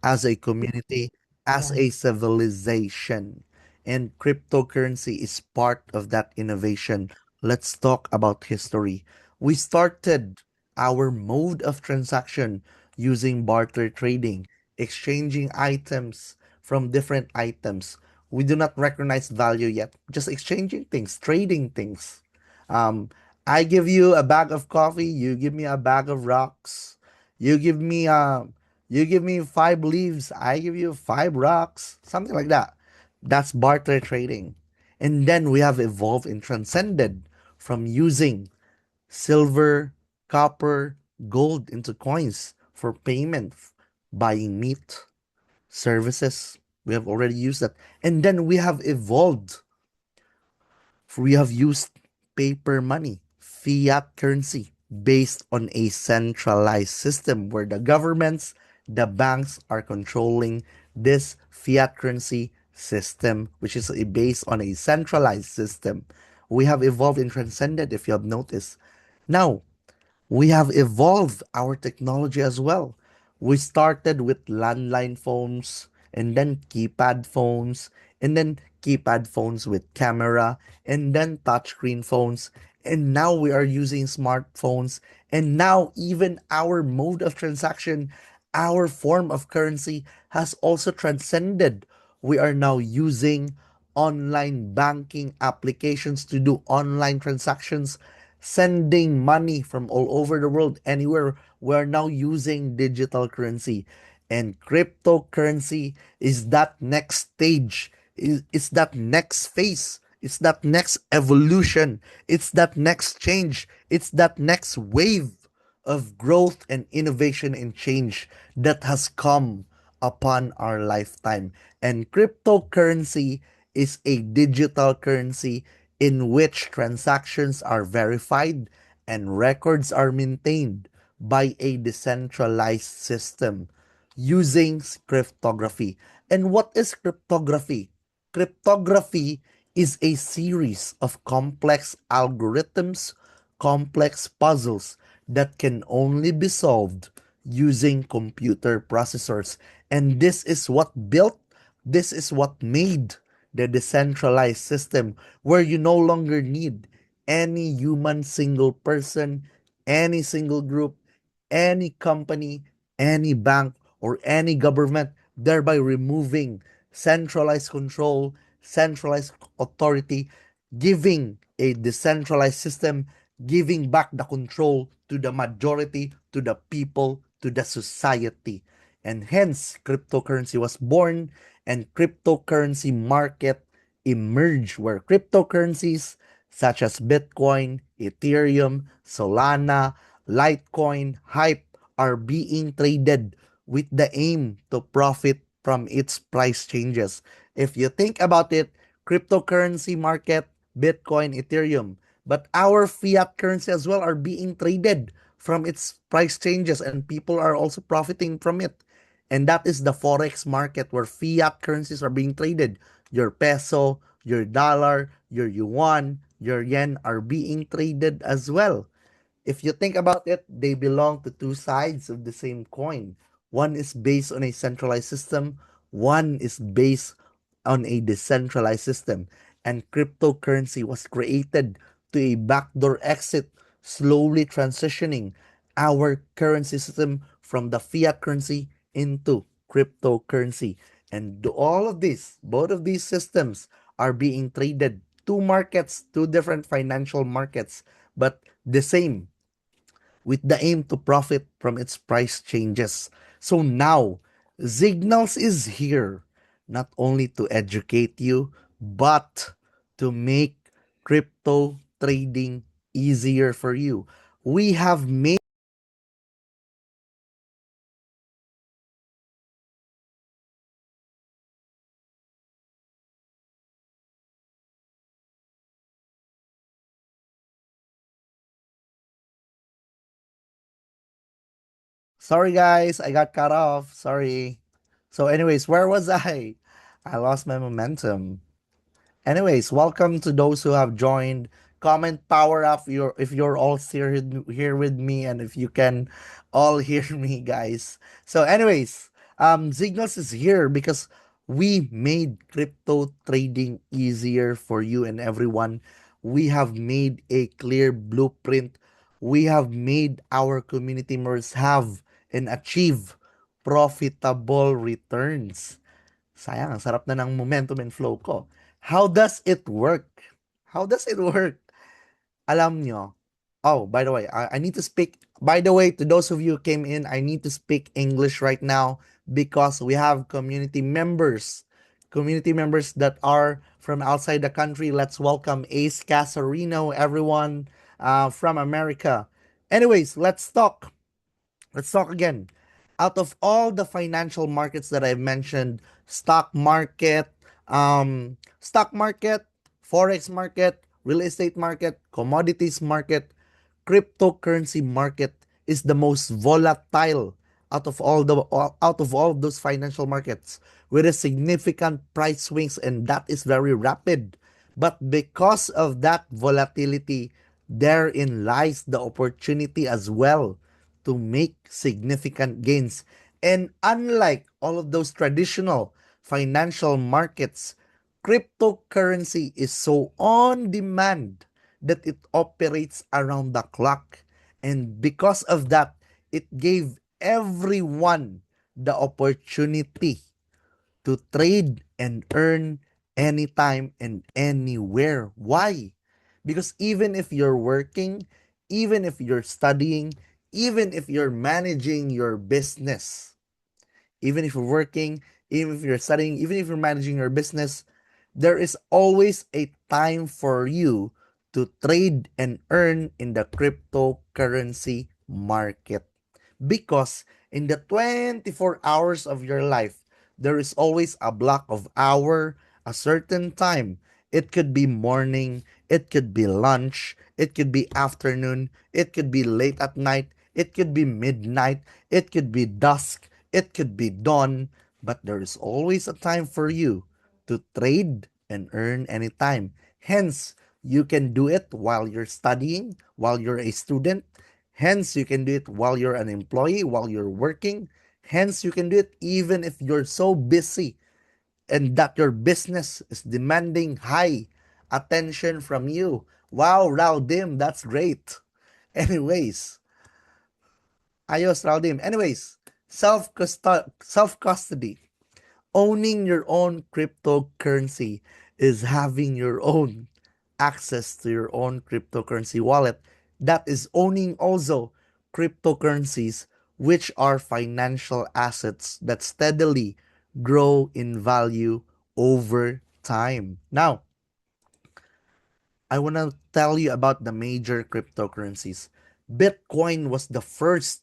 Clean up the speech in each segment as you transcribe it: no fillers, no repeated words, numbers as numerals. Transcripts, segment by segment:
as a community, as Yeah. a civilization. And cryptocurrency is part of that innovation. Let's talk about history. We started our mode of transaction using barter trading, exchanging items from different items. We do not recognize value yet, just exchanging things, trading things. Um, I give you a bag of coffee, you give me a bag of rocks. You give me five leaves, I give you five rocks, something like that. That's barter trading. And then we have evolved and transcended from using silver, copper, gold into coins for payment, buying meat, services. We have already used that. And then we have evolved. We have used paper money, fiat currency, based on a centralized system where the governments, the banks are controlling this fiat currency system, which is based on a centralized system. We have evolved and transcended, if you have noticed. Now, we have evolved our technology as well. We started with landline phones and then keypad phones and then keypad phones with camera and then touchscreen phones and now we are using smartphones and now even our mode of transaction, our form of currency has also transcended. We are now using online banking applications to do online transactions, sending money from all over the world, anywhere. We're now using digital currency. And cryptocurrency is that next stage, it's that next phase, it's that next evolution, it's that next change, it's that next wave of growth and innovation and change that has come upon our lifetime. And cryptocurrency is a digital currency in which transactions are verified and records are maintained by a decentralized system using cryptography. And what is cryptography? Cryptography is a series of complex algorithms, complex puzzles that can only be solved using computer processors. And this is what made the decentralized system where you no longer need any human single person, any single group, any company, any bank, or any government, thereby removing centralized control, centralized authority, giving a decentralized system, giving back the control to the majority, to the people, to the society. And hence, cryptocurrency was born and cryptocurrency market emerged where cryptocurrencies such as Bitcoin, Ethereum, Solana, Litecoin, Hype are being traded with the aim to profit from its price changes. If you think about it, cryptocurrency market, Bitcoin, Ethereum, but our fiat currency as well are being traded from its price changes and people are also profiting from it. And that is the forex market where fiat currencies are being traded. Your peso, your dollar, your yuan, your yen are being traded as well. If you think about it, they belong to two sides of the same coin. One is based on a centralized system, one is based on a decentralized system. And cryptocurrency was created to a backdoor exit, slowly transitioning our currency system from the fiat currency into cryptocurrency. And all of this, both of these systems are being traded, two markets, two different financial markets, but the same, with the aim to profit from its price changes. So now, Signals is here not only to educate you, but to make crypto trading easier for you. We have made. Sorry, guys, I got cut off. Sorry. So, anyways, where was I? I lost my momentum. Anyways, welcome to those who have joined. Comment power up your if you're all here with me and if you can all hear me, guys. So, anyways, Signals is here because we made crypto trading easier for you and everyone. We have made a clear blueprint. We have made our community members have and achieve profitable returns. Sayang, ang sarap na ng momentum and flow ko. How does it work? How does it work? Alam nyo, oh, by the way, I need to speak, by the way, to those of you who came in, I need to speak English right now because we have community members that are from outside the country. Let's welcome Ace Casarino, everyone from America. Anyways, let's talk again. Out of all the financial markets that I've mentioned, stock market, forex market, real estate market, commodities market, cryptocurrency market is the most volatile out of all of those financial markets with a significant price swings, and that is very rapid. But because of that volatility, therein lies the opportunity as well to make significant gains. And unlike all of those traditional financial markets, cryptocurrency is so on demand that it operates around the clock. And because of that, it gave everyone the opportunity to trade and earn anytime and anywhere. Why? Because even if you're working, even if you're studying, even if you're managing your business, even if you're working, even if you're studying, even if you're managing your business, there is always a time for you to trade and earn in the cryptocurrency market. Because in the 24 hours of your life, there is always a block of hour, a certain time. It could be morning, it could be lunch, it could be afternoon, it could be late at night, it could be midnight, it could be dusk, it could be dawn, but there is always a time for you to trade and earn anytime. Hence, you can do it while you're studying, while you're a student. Hence, you can do it while you're an employee, while you're working. Hence, you can do it even if you're so busy and that your business is demanding high attention from you. Wow, Raudim, that's great. Anyways, ayos, Raudim. Anyways, self custody. Owning your own cryptocurrency is having your own access to your own cryptocurrency wallet that is owning also cryptocurrencies, which are financial assets that steadily grow in value over time. Now, I want to tell you about the major cryptocurrencies. Bitcoin was the first.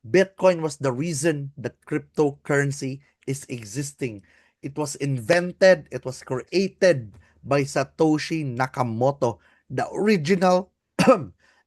Bitcoin was the reason that cryptocurrency is existing. It was invented, it was created by Satoshi Nakamoto, the original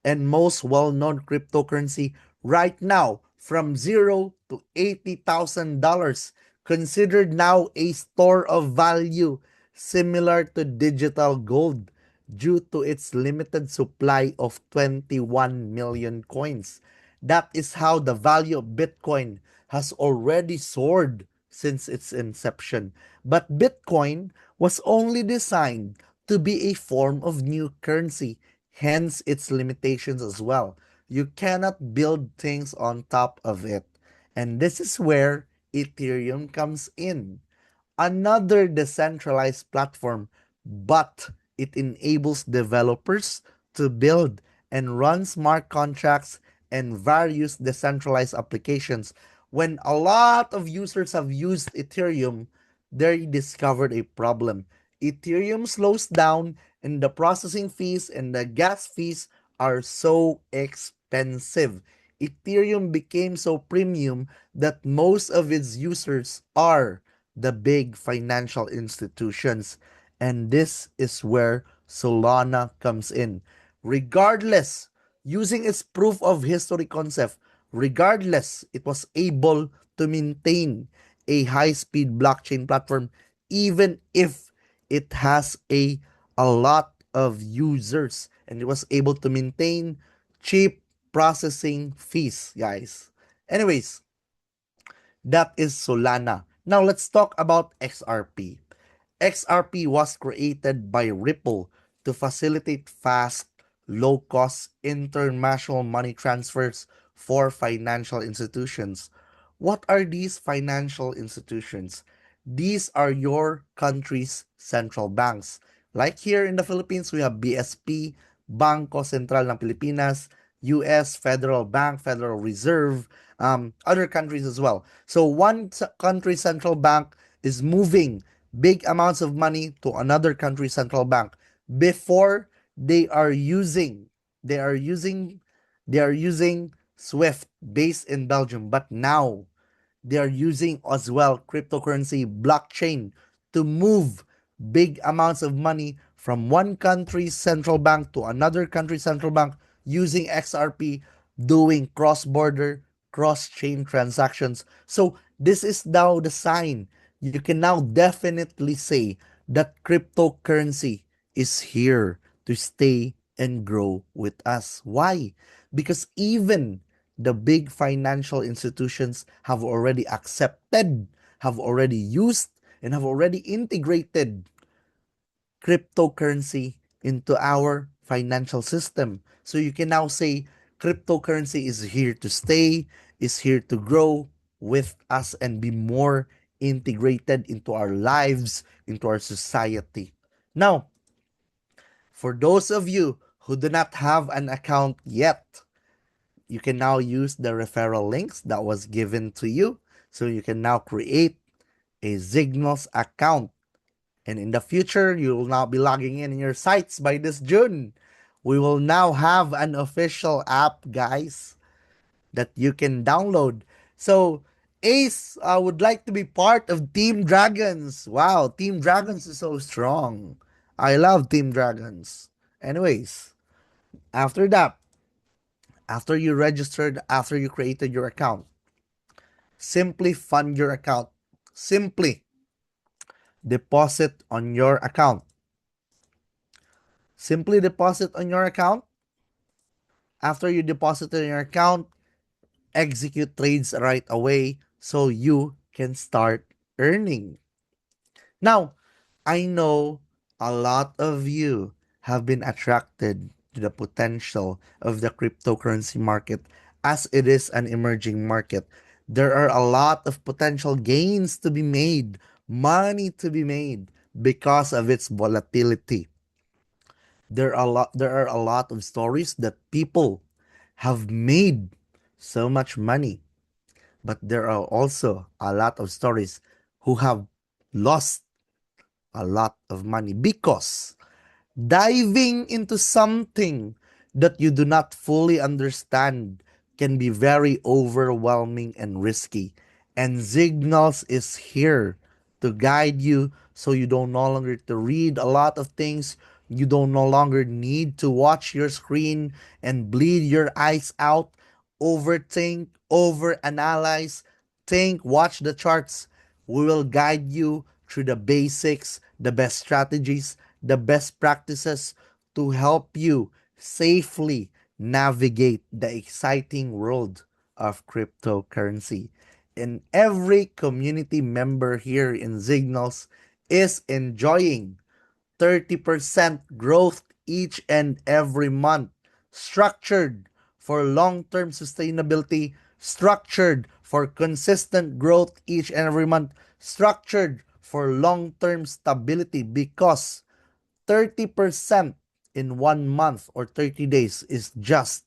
and most well-known cryptocurrency right now from 0 to $80,000, considered now a store of value similar to digital gold due to its limited supply of 21 million coins. That is how the value of Bitcoin has already soared since its inception. But Bitcoin was only designed to be a form of new currency, hence its limitations as well. You cannot build things on top of it. And this is where Ethereum comes in, another decentralized platform, but it enables developers to build and run smart contracts and various decentralized applications. When a lot of users have used Ethereum, they discovered a problem. Ethereum slows down, and the processing fees and the gas fees are so expensive. Ethereum became so premium that most of its users are the big financial institutions. And this is where Solana comes in. Regardless, using its proof of history concept, regardless, it was able to maintain a high speed blockchain platform even if it has a lot of users, and it was able to maintain cheap processing fees, guys. Anyways, That is Solana. Now let's talk about XRP. XRP was created by Ripple to facilitate fast, low cost international money transfers for financial institutions. What are these financial institutions? These are your country's central banks. Like here in the Philippines, we have BSP, Bangko Sentral ng Pilipinas, US Federal Bank, Federal Reserve, other countries as well. So one country central bank is moving big amounts of money to another country's central bank. Before they are using they are using they are using Swift based in Belgium, but now they are using as well cryptocurrency blockchain to move big amounts of money from one country's central bank to another country's central bank using XRP, doing cross border, cross chain transactions. So, this is now the sign. You can now definitely say that cryptocurrency is here to stay and grow with us. Why? Because even the big financial institutions have already accepted, have already used, and have already integrated cryptocurrency into our financial system. So you can now say cryptocurrency is here to stay, is here to grow with us and be more integrated into our lives, into our society. Now, for those of you who do not have an account yet, you can now use the referral links that was given to you. So you can now create a Zignos account. And in the future, you will now be logging in your sites by this June. We will now have an official app, guys, that you can download. So, Ace would like to be part of Team Dragons. Wow, Team Dragons is so strong. I love Team Dragons. Anyways, after that, after you registered, after you created your account, simply fund your account. Simply deposit on your account. Simply deposit on your account. After you deposit in your account, execute trades right away so you can start earning. Now, I know a lot of you have been attracted to the potential of the cryptocurrency market as it is an emerging market. There are a lot of potential gains to be made, money to be made because of its volatility. There are a lot of stories that people have made so much money, but there are also a lot of stories who have lost a lot of money because diving into something that you do not fully understand can be very overwhelming and risky. And Signals is here to guide you so you don't no longer to read a lot of things. You don't no longer need to watch your screen and bleed your eyes out, overthink, overanalyze, think, watch the charts. We will guide you through the basics, the best strategies, the best practices to help you safely navigate the exciting world of cryptocurrency. And every community member here in Signals is enjoying 30% growth each and every month, structured for long term sustainability, structured for consistent growth each and every month, structured for long term stability because 30% in 1 month or 30 days is just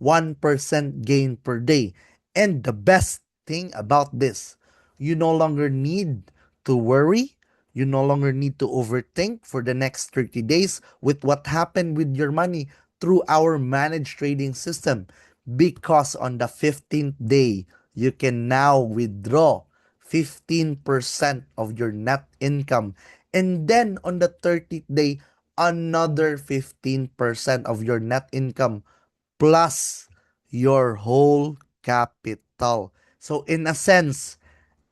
1% gain per day. And the best thing about this, you no longer need to worry. You no longer need to overthink for the next 30 days with what happened with your money through our managed trading system. Because on the 15th day, you can now withdraw 15% of your net income. And then on the 30th day, another 15% of your net income plus your whole capital. So, in a sense,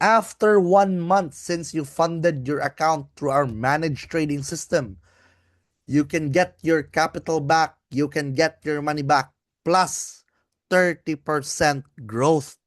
after 1 month since you funded your account through our managed trading system, you can get your capital back, you can get your money back, plus 30% growth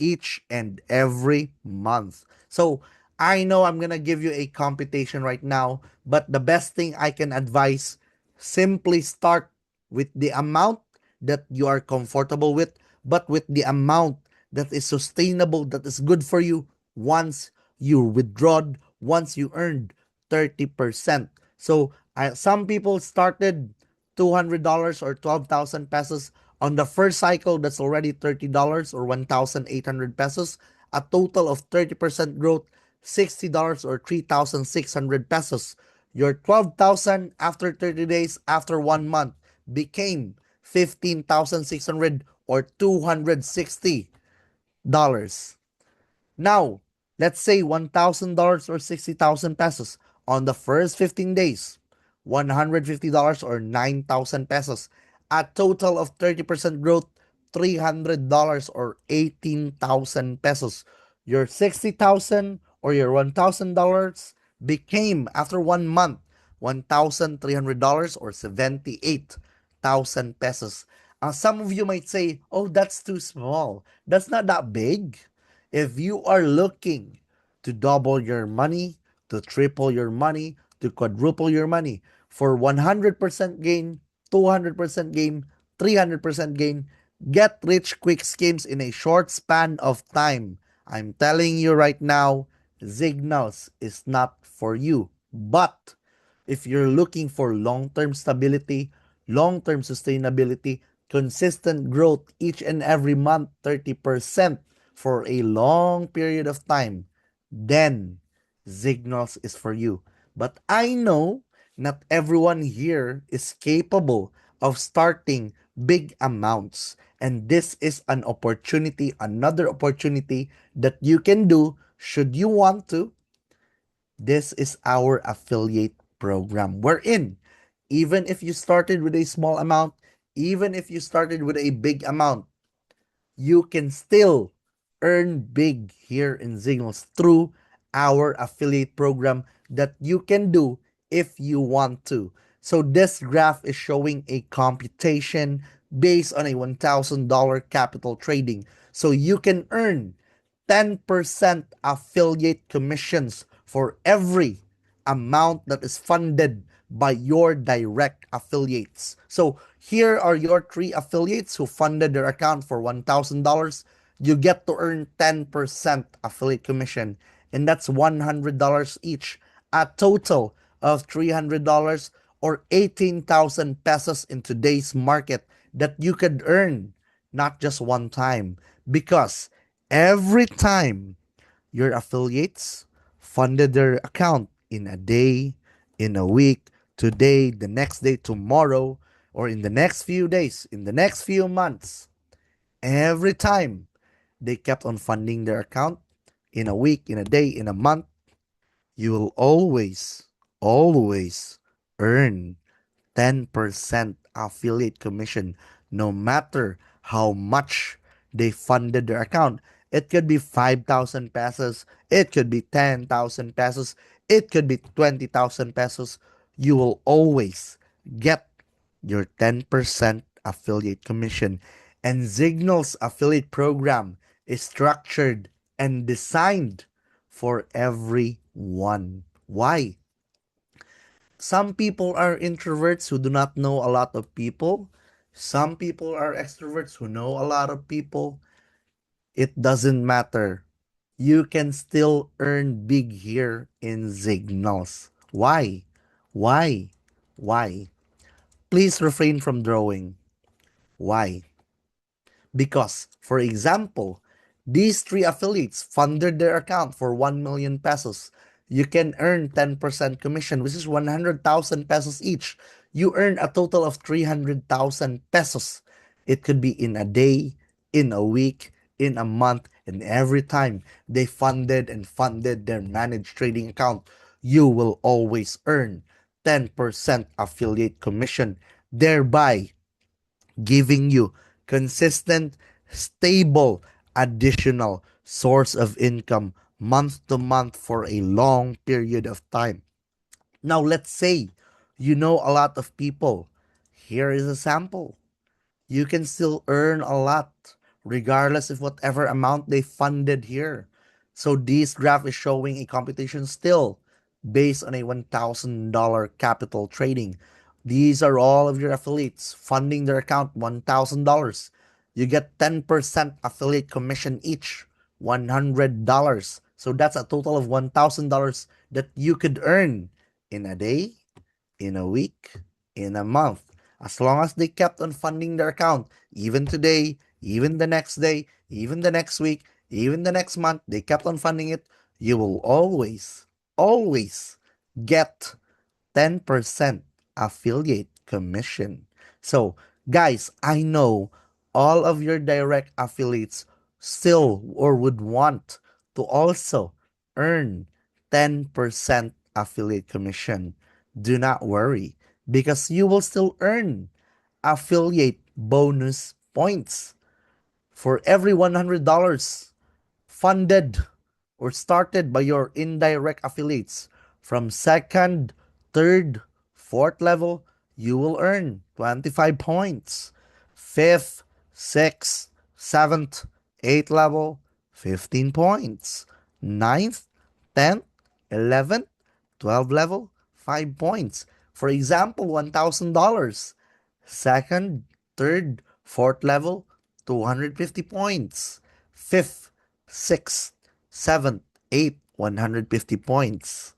each and every month. So I know I'm gonna give you a computation right now, but the best thing I can advise, simply start with the amount that you are comfortable with, but with the amount that is sustainable, that is good for you once you withdrawed, once you earned 30%. So some people started $200 or 12,000 pesos. On the first cycle, that's already $30 or 1,800 pesos. A total of 30% growth, $60 or 3,600 pesos. Your 12,000 after 30 days, after 1 month, became 15,600 or $260. Now, let's say $1,000 or 60,000 pesos on the first 15 days, $150 or 9,000 pesos. A total of 30% growth, $300 or 18,000 pesos. Your 60,000 or your $1,000 became, after 1 month, $1,300 or 78,000 pesos. Some of you might say, oh, that's too small. That's not that big. If you are looking to double your money, to triple your money, to quadruple your money for 100% gain, 200% gain, 300% gain, get rich quick schemes in a short span of time. I'm telling you right now, Signals is not for you. But if you're looking for long-term stability, long-term sustainability, consistent growth each and every month, 30% for a long period of time, then Signals is for you. But I know not everyone here is capable of starting big amounts. And this is an opportunity, another opportunity that you can do should you want to. This is our affiliate program. We're in. Even if you started with a small amount, even if you started with a big amount, you can still earn big here in Signals through our affiliate program that you can do if you want to. So this graph is showing a computation based on a $1,000 capital trading. So you can earn 10% affiliate commissions for every amount that is funded by your direct affiliates. So here are your three affiliates who funded their account for $1,000. You get to earn 10% affiliate commission, and that's $100 each, a total of $300 or 18,000 pesos in today's market that you could earn not just one time, because every time your affiliates funded their account in a day, in a week, today, the next day, tomorrow, or in the next few days, in the next few months, every time they kept on funding their account in a week, in a day, in a month, you will always earn 10% affiliate commission no matter how much they funded their account. It could be 5,000 pesos, it could be 10,000 pesos, it could be 20,000 pesos. You will always get your 10% affiliate commission. And Signal's affiliate program is structured and designed for everyone. Why? Some people are introverts who do not know a lot of people. Some people are extroverts who know a lot of people. It doesn't matter. You can still earn big here in Signals. Why? Why? Why? Please refrain from drawing. Why? Because, for example, these three affiliates funded their account for 1 million pesos. You can earn 10% commission, which is 100,000 pesos each. You earn a total of 300,000 pesos. It could be in a day, in a week, in a month, and every time they funded their managed trading account, you will always earn 10% affiliate commission, thereby giving you consistent, stable, additional source of income month to month for a long period of time. Now, let's say you know a lot of people. Here is a sample. You can still earn a lot regardless of whatever amount they funded here. So this graph is showing a computation still based on a $1,000 capital trading. These are all of your affiliates funding their account $1,000. You get 10% affiliate commission each, $100. So that's a total of $1,000 that you could earn in a day, in a week, in a month. As long as they kept on funding their account, even today, even the next day, even the next week, even the next month, they kept on funding it, you will always, always get 10% affiliate commission. So, guys, I know all of your direct affiliates still or would want to also earn 10% affiliate commission. Do not worry because you will still earn affiliate bonus points for every $100 funded or started by your indirect affiliates. From second, third, fourth level, you will earn 25 points. Fifth, sixth, seventh, eighth level, 15 points. Ninth, 10th, 11th, 12 level, 5 points. For example, $1,000. Second, third, fourth level, 250 points. Fifth, sixth, seventh, eighth, 150 points.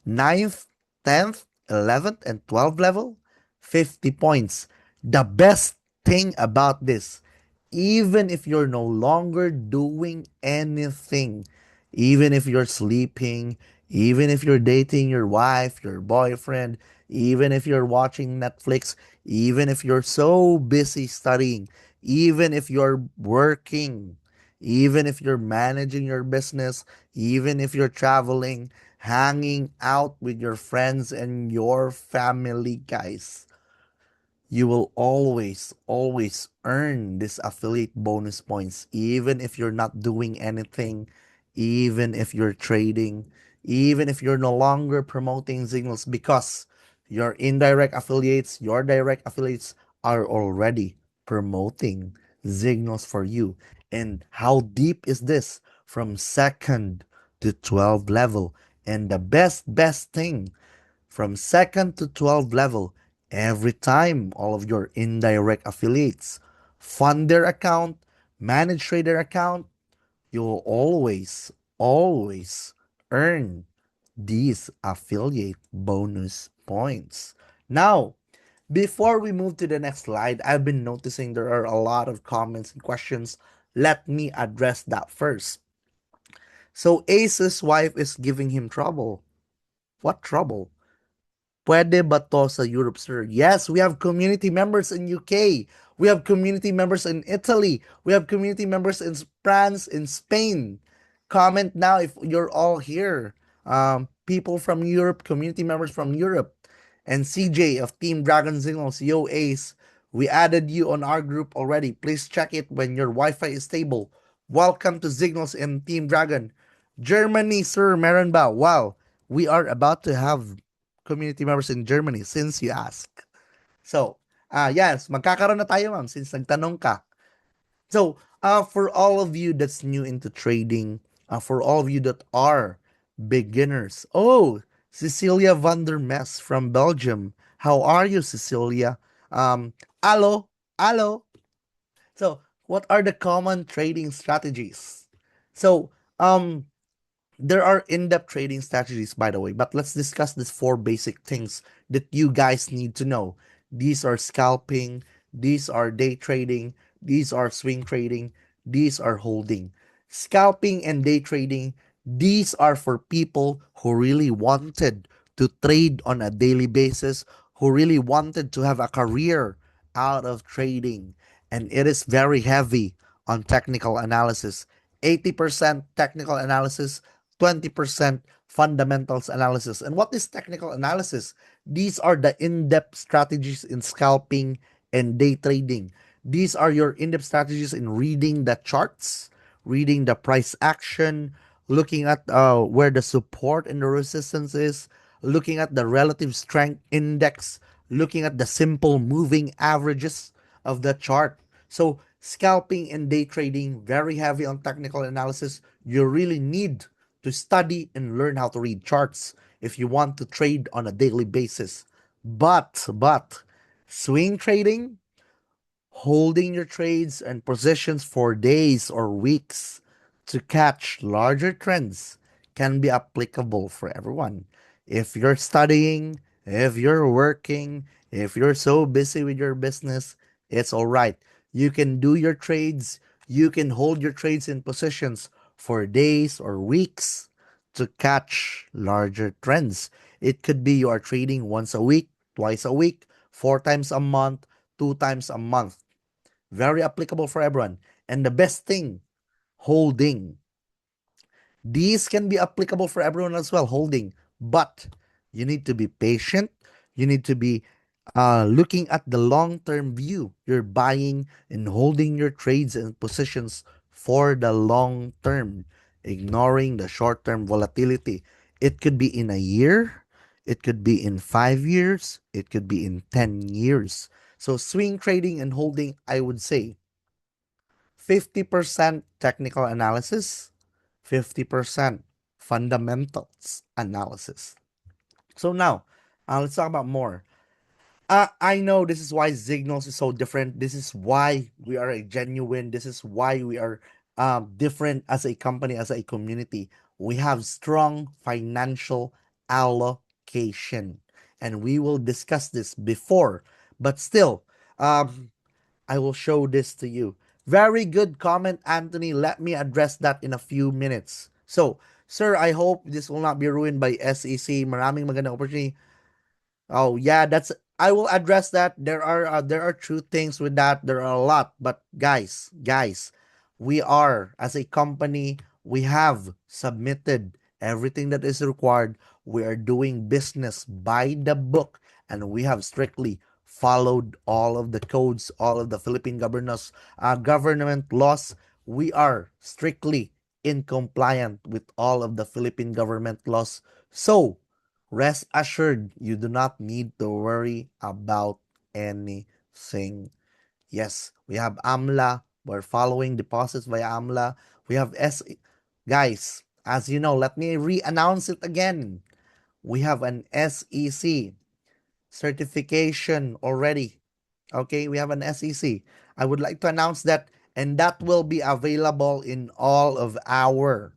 Ninth, 10th, 11th, and 12th level, 50 points. The best thing about this, even if you're no longer doing anything, even if you're sleeping, even if you're dating your wife, your boyfriend, even if you're watching Netflix, even if you're so busy studying, even if you're working, even if you're managing your business, even if you're traveling, hanging out with your friends and your family, guys, you will always, always earn this affiliate bonus points, even if you're not doing anything, even if you're trading, even if you're no longer promoting signals, because your indirect affiliates, your direct affiliates are already promoting signals for you. And how deep is this? From second to 12 level. And the best thing, from second to 12 level, every time all of your indirect affiliates fund their account, manage trader account, you'll always, always earn these affiliate bonus points. Now, before we move to the next slide, I've been noticing there are a lot of comments and questions. Let me address that first. So Ace's wife is giving him trouble. What trouble? Puede ba to sa Europe, sir? Yes, we have community members in UK. We have community members in Italy. We have community members in France, in Spain. Comment now if you're all here. People from Europe, community members from Europe. And CJ of Team Dragon Signals, Yo Ace, we added you on our group already. Please check it when your Wi-Fi is stable. Welcome to Signals and Team Dragon. Germany, sir, meron ba? Wow, we are about to have community members in Germany since you ask. So, yes, magkakaroon na tayo, ma'am, since nagtanong ka. So, for all of you that's new into trading, for all of you that are beginners, oh, Cecilia van der Mes from Belgium. How are you, Cecilia? Allo, allo. So, what are the common trading strategies? So, there are in-depth trading strategies, by the way, but let's discuss these four basic things that you guys need to know. These are scalping, these are day trading, these are swing trading, these are holding. Scalping and day trading, these are for people who really wanted to trade on a daily basis, who really wanted to have a career out of trading. And it is very heavy on technical analysis. 80% technical analysis, 20% fundamentals analysis. And what is technical analysis? These are the in-depth strategies in scalping and day trading. These are your in-depth strategies in reading the charts, reading the price action, looking at where the support and the resistance is, looking at the relative strength index, looking at the simple moving averages of the chart. So Scalping and day trading, very heavy on technical analysis. You really need to study and learn how to read charts if you want to trade on a daily basis. But swing trading, holding your trades and positions for days or weeks to catch larger trends can be applicable for everyone. If you're studying, if you're working, if you're so busy with your business, it's all right. You can do your trades, you can hold your trades in positions for days or weeks to catch larger trends. It could be you are trading once a week, twice a week, four times a month, two times a month. Very applicable for everyone. And the best thing, holding. These can be applicable for everyone as well, holding. But you need to be patient. You need to be looking at the long term view. You're buying and holding your trades and positions for the long term, ignoring the short term volatility. It could be in a year, it could be in 5 years, it could be in 10 years. So, swing trading and holding, I would say 50% technical analysis, 50% fundamentals analysis. So now, let's talk about more. I know this is why Signals is so different. This is why we are a genuine. This is why we are different as a company, as a community. We have strong financial allocation. And we will discuss this before. But still, um, I will show this to you. Very good comment, Anthony. Let me address that in a few minutes. So, sir, I hope this will not be ruined by SEC. Maraming magandang opportunity. Oh yeah, that's I will address that. There are true things with that. There are a lot, but guys, we are as a company, we have submitted everything that is required. We are doing business by the book, and we have strictly followed all of the codes, all of the Philippine government laws. We are strictly in compliant with all of the Philippine government laws. So rest assured, you do not need to worry about anything. Yes, we have AMLA. We're following deposits via AMLA. We have Guys, as you know, let me re-announce it again. We have an SEC certification already. Okay, we have an SEC. I would like to announce that, and that will be available in all of our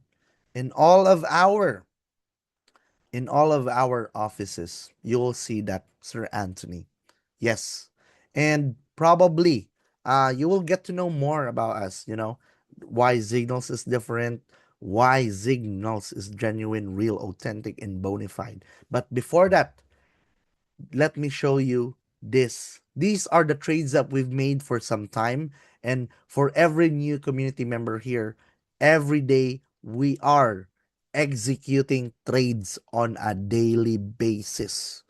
offices. You will see that, Sir Anthony. Yes. And probably you will get to know more about us, why Signals is different, why Signals is genuine, real, authentic, and bona fide. But before that, let me show you this. These are the trades that we've made for some time. And for every new community member here, every day we are executing trades on a daily basis,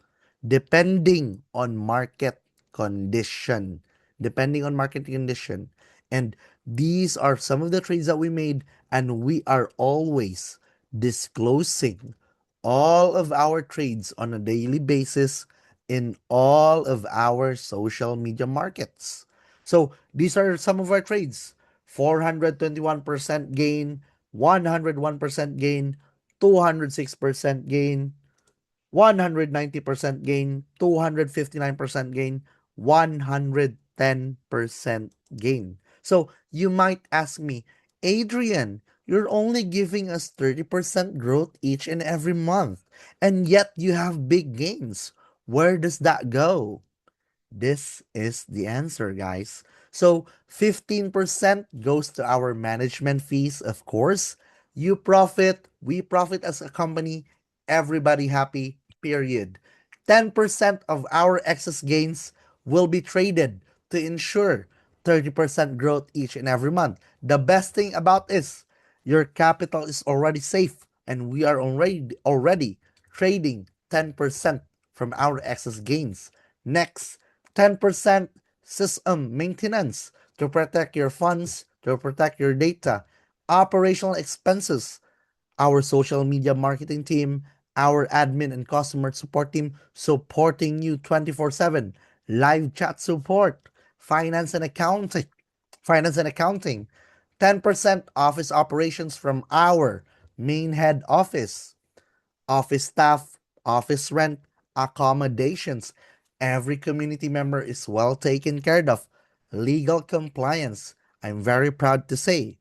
depending on market condition. Depending on market condition. And these are some of the trades that we made, and we are always disclosing all of our trades on a daily basis in all of our social media markets. So these are some of our trades: 421% gain, 101% gain, 206% gain, 190% gain, 259% gain, 110% gain. So you might ask me, Adrian, you're only giving us 30% growth each and every month, and yet you have big gains. Where does that go? This is the answer, guys. So 15% goes to our management fees, of course. You profit, we profit as a company, everybody happy, period. 10% of our excess gains will be traded to ensure 30% growth each and every month. The best thing about this, your capital is already safe, and we are already trading 10% from our excess gains. Next, 10% system maintenance to protect your funds, to protect your data. Operational expenses, our social media marketing team, our admin and customer support team supporting you 24/7. Live chat support, finance and accounting, Finance and accounting, 10% office operations from our main head office. Office staff, office rent, accommodations. Every community member is well taken care of. Legal compliance. I'm very proud to say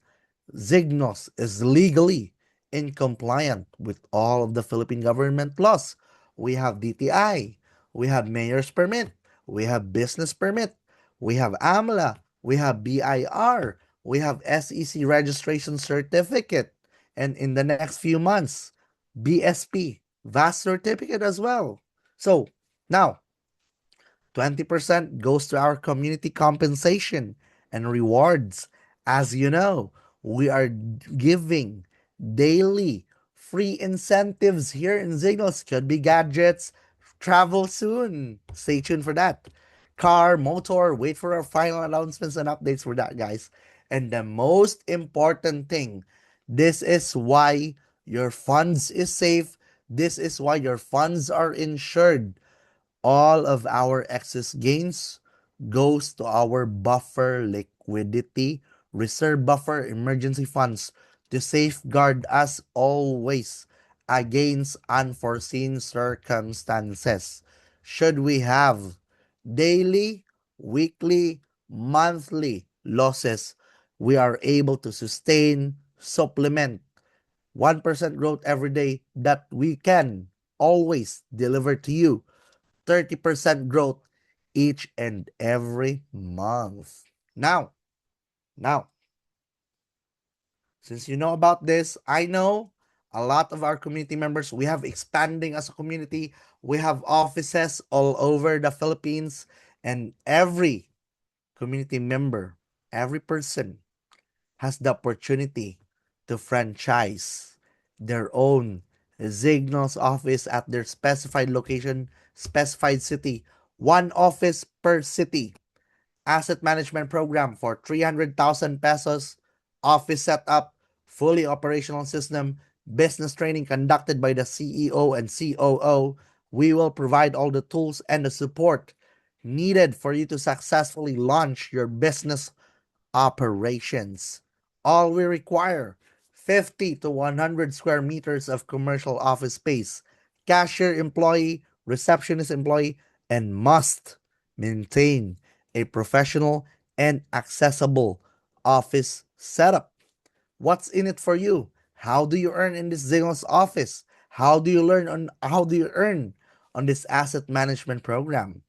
Zignos is legally in compliant with all of the Philippine government laws. We have DTI, we have mayor's permit, we have business permit, we have AMLA, we have BIR, we have SEC registration certificate, and in the next few months, BSP, VAS certificate as well. So now 20% goes to our community compensation and rewards. As you know, we are giving daily free incentives here in Signals. Could be gadgets, travel soon. Stay tuned for that. Car, motor, wait for our final announcements and updates for that, guys. And the most important thing, this is why your funds is safe. This is why your funds are insured. All of our excess gains goes to our buffer liquidity, reserve buffer emergency funds to safeguard us always against unforeseen circumstances. Should we have daily, weekly, monthly losses, we are able to sustain, supplement 1% growth every day that we can always deliver to you 30% growth each and every month. Now, now, since you know about this, I know a lot of our community members, we have expanding as a community. We have offices all over the Philippines, and every community member, every person has the opportunity to franchise their own Signals office at their specified location, specified city, one office per city. Asset management program for 300,000 pesos, office setup, fully operational system, business training conducted by the CEO and COO. We will provide all the tools and the support needed for you to successfully launch your business operations. All we require 50 to 100 square meters of commercial office space, cashier employee, receptionist employee, and must maintain a professional and accessible office setup. What's in it for you? How do you earn in this Zingos office? How do you earn on this asset management program?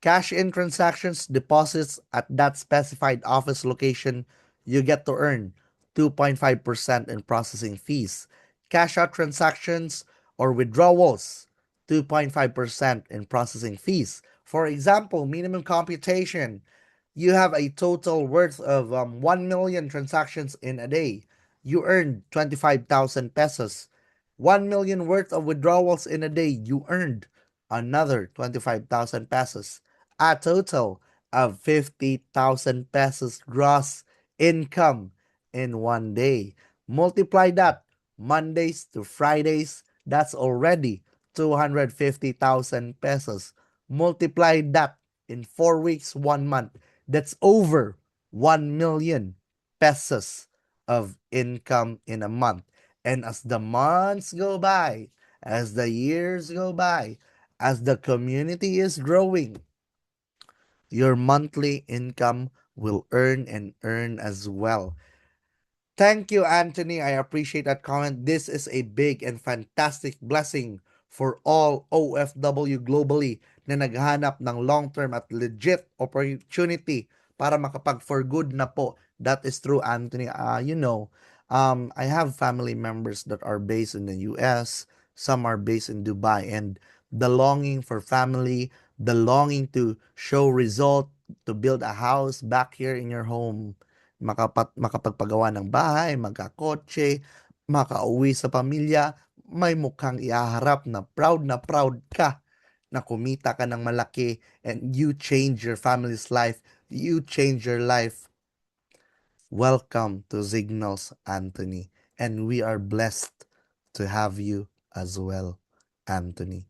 Cash in transactions, deposits at that specified office location, you get to earn 2.5% in processing fees. Cash out transactions or withdrawals, 2.5% in processing fees. For example, minimum computation, you have a total worth of 1 million transactions in a day. You earned 25,000 pesos. 1 million worth of withdrawals in a day, you earned another 25,000 pesos. A total of 50,000 pesos gross income in one day. Multiply that Mondays to Fridays, that's already 250,000 pesos. Multiply that in 4 weeks, 1 month, that's over 1 million pesos of income in a month. And as the months go by, as the years go by, as the community is growing, your monthly income will earn and earn as well. Thank you, Anthony. I appreciate that comment. This is a big and fantastic blessing for all OFW globally na naghahanap ng long-term at legit opportunity para makapag-for good na po. That is true, Anthony. I have family members that are based in the US, some are based in Dubai, and the longing for family, the longing to show result, to build a house back here in your home, makapagpagawa ng bahay, magkakotse, makauwi sa pamilya, may mukhang ihaharap na proud ka na kumita ka ng malaki and you change your family's life, you change your life. Welcome to Signals, Anthony. And we are blessed to have you as well, Anthony.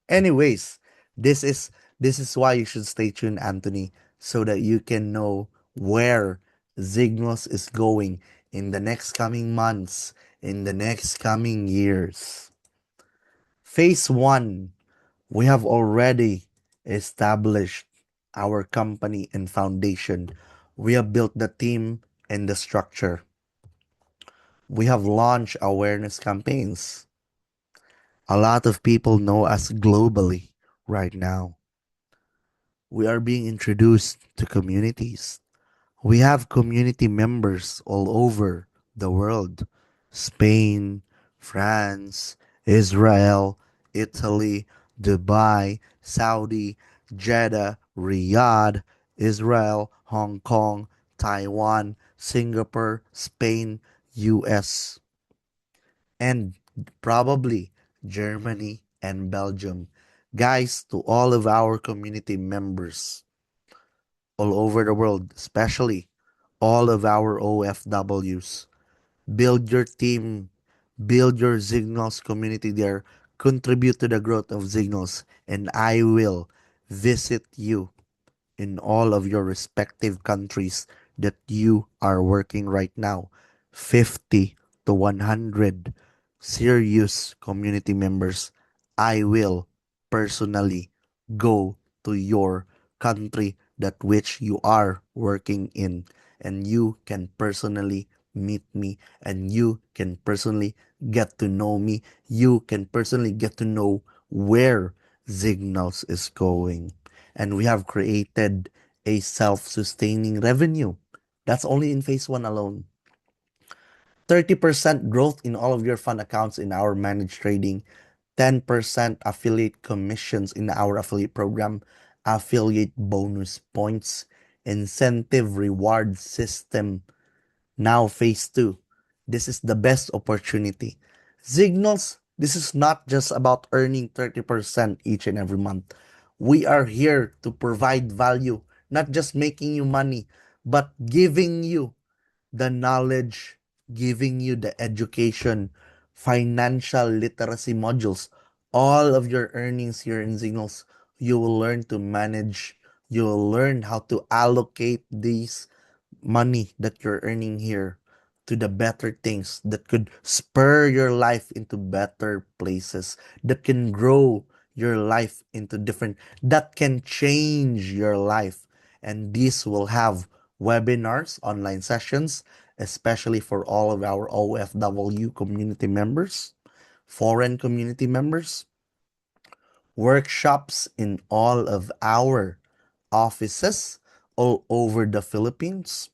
Anyways, this is this is why you should stay tuned, Anthony, so that you can know where Zignos is going in the next coming months, in the next coming years. Phase 1, we have already established our company and foundation. We have built the team and the structure. We have launched awareness campaigns. A lot of people know us globally right now. We are being introduced to communities. We have community members all over the world: Spain, France, Israel, Italy, Dubai, Saudi, Jeddah, Riyadh, Israel, Hong Kong, Taiwan, Singapore, Spain, US, and probably Germany and Belgium. Guys, to all of our community members all over the world, especially all of our OFWs, build your team, build your Signals community there, contribute to the growth of Signals, and I will visit you in all of your respective countries that you are working right now. 50 to 100 serious community members. I will personally go to your country that which you are working in, and you can personally meet me, and you can personally get to know me. You can personally get to know where Signals is going, and we have created a self-sustaining revenue. That's only in phase 1 alone. 30% growth in all of your fund accounts in our managed trading, 10% affiliate commissions in our affiliate program, affiliate bonus points, incentive reward system. Now phase 2. This is the best opportunity. Signals, this is not just about earning 30% each and every month. We are here to provide value, not just making you money, but giving you the knowledge, giving you the education, financial literacy modules. All of your earnings here in Signals, you will learn to manage, you will learn how to allocate these money that you're earning here to the better things that could spur your life into better places, that can grow your life into different, that can change your life. And this will have webinars, online sessions, especially for all of our OFW community members, foreign community members, workshops in all of our offices all over the Philippines.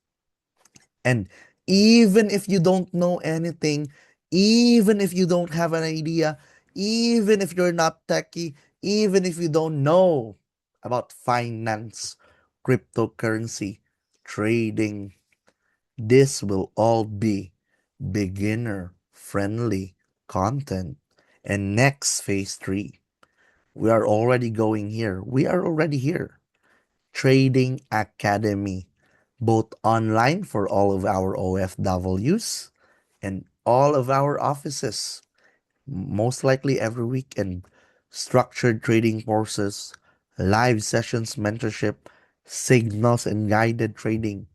And even if you don't know anything, even if you don't have an idea, even if you're not techie, even if you don't know about finance, cryptocurrency, trading, this will all be beginner friendly content. And next phase 3, we are already going here. We are already here. Trading Academy, both online for all of our OFWs and all of our offices, most likely every weekend. Structured trading courses, live sessions, mentorship, signals, and guided trading.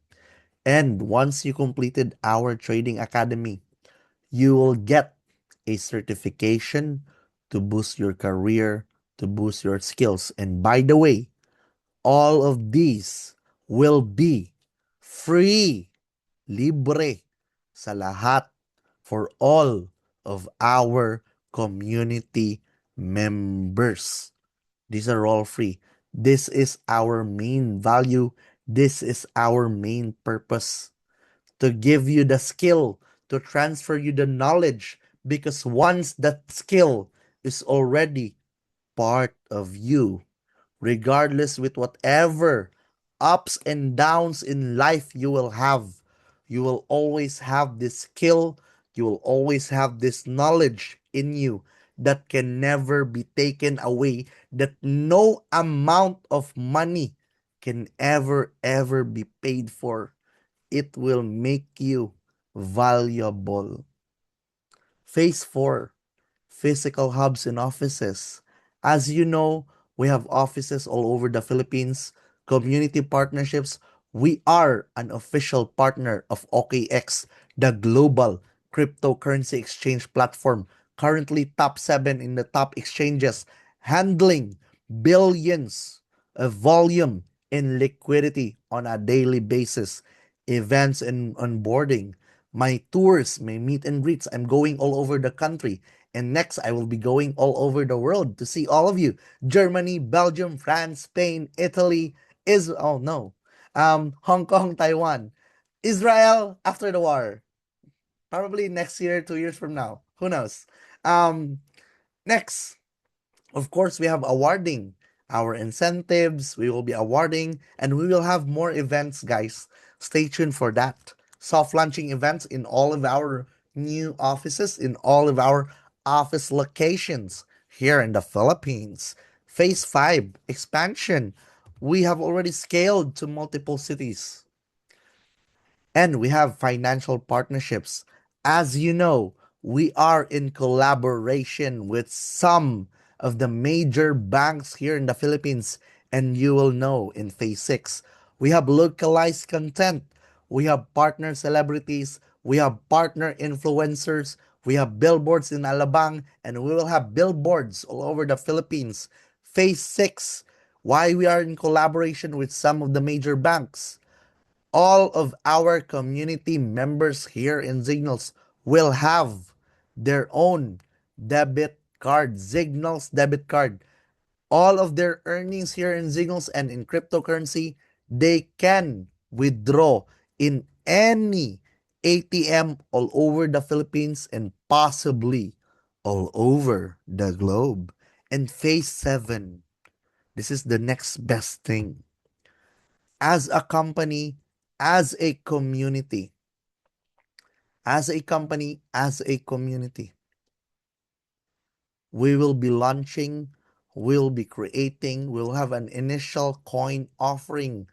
And once you completed our Trading Academy, you will get a certification to boost your career, to boost your skills. And by the way, all of these will be free, libre, sa lahat, for all of our community members. These are all free. This is our main value. This is our main purpose, to give you the skill, to transfer you the knowledge. Because once that skill is already part of you, regardless with whatever ups and downs in life you will have, you will always have this skill, you will always have this knowledge in you that can never be taken away, that no amount of money can ever be paid for. It will make you valuable. Phase 4, physical hubs and offices. As you know, we have offices all over the Philippines, community partnerships. We are an official partner of OKX, the global cryptocurrency exchange platform, currently top 7 in the top exchanges, handling billions of volume in liquidity on a daily basis, events and onboarding, my tours, my meet and greets. I'm going all over the country. And next, I will be going all over the world to see all of you. Germany, Belgium, France, Spain, Italy, oh no, Hong Kong, Taiwan, Israel after the war, probably next year, 2 years from now. Who knows? Um, Next, of course, we have awarding our incentives. We will be awarding, and we will have more events, guys. Stay tuned for that. Soft launching events in all of our new offices, in all of our office locations here in the Philippines. Phase 5 expansion. We have already scaled to multiple cities. And we have financial partnerships. As you know, we are in collaboration with some of the major banks here in the Philippines. And you will know in phase 6, we have localized content, we have partner celebrities, we have partner influencers, we have billboards in Alabang, and we will have billboards all over the Philippines. Phase 6, why we are in collaboration with some of the major banks. All of our community members here in Signals will have their own debit card, Signals debit card. All of their earnings here in Signals and in cryptocurrency, they can withdraw in any ATM all over the Philippines and possibly all over the globe. And phase 7, this is the next best thing. As a company, as a community, as a community, we will be launching, we'll be creating, we'll have an initial coin offering.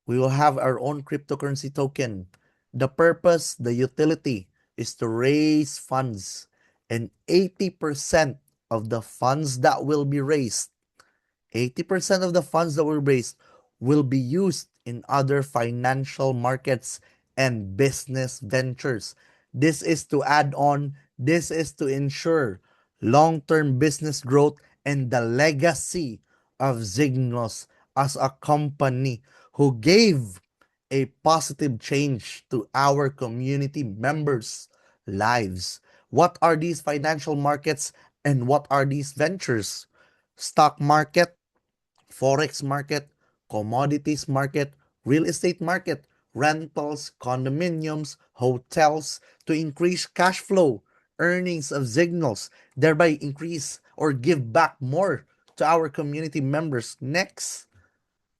We will have our own cryptocurrency token. The purpose, the utility is to raise funds. And 80% of the funds that will be raised 80% of the funds that were raised will be used in other financial markets and business ventures. This is to add on, this is to ensure long term business growth and the legacy of Zignos as a company who gave a positive change to our community members' lives. What are these financial markets and what are these ventures? Stock market, forex market, commodities market, real estate market, rentals, condominiums, hotels to increase cash flow, earnings of Signals, thereby increase or give back more to our community members. Next,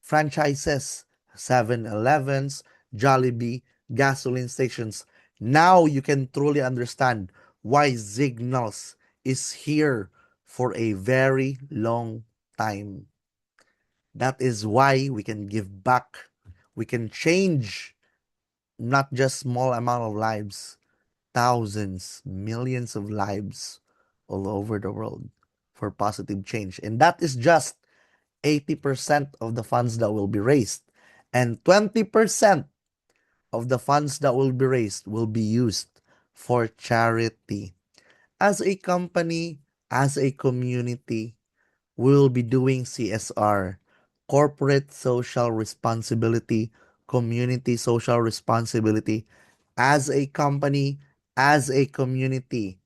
franchises, 7-Elevens, Jollibee, gasoline stations. Now you can truly understand why Signals is here for a very long time. That is why we can give back. We can change not just small amount of lives, thousands, millions of lives all over the world for positive change. And that is just 80% of the funds that will be raised. And 20% of the funds that will be raised will be used for charity. As a company, as a community, we'll be doing CSR, corporate social responsibility, community social responsibility. As a company, as a community,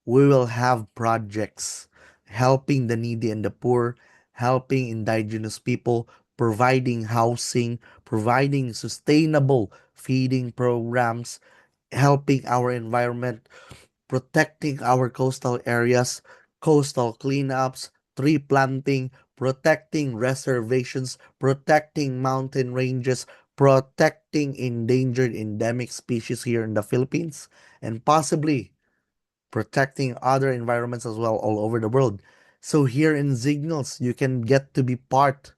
we will have projects helping the needy and the poor, helping indigenous people, providing housing, providing sustainable feeding programs, helping our environment, protecting our coastal areas, coastal cleanups, tree planting, protecting reservations, protecting mountain ranges, protecting endangered endemic species here in the Philippines, and possibly protecting other environments as well all over the world. So here in Signals, you can get to be part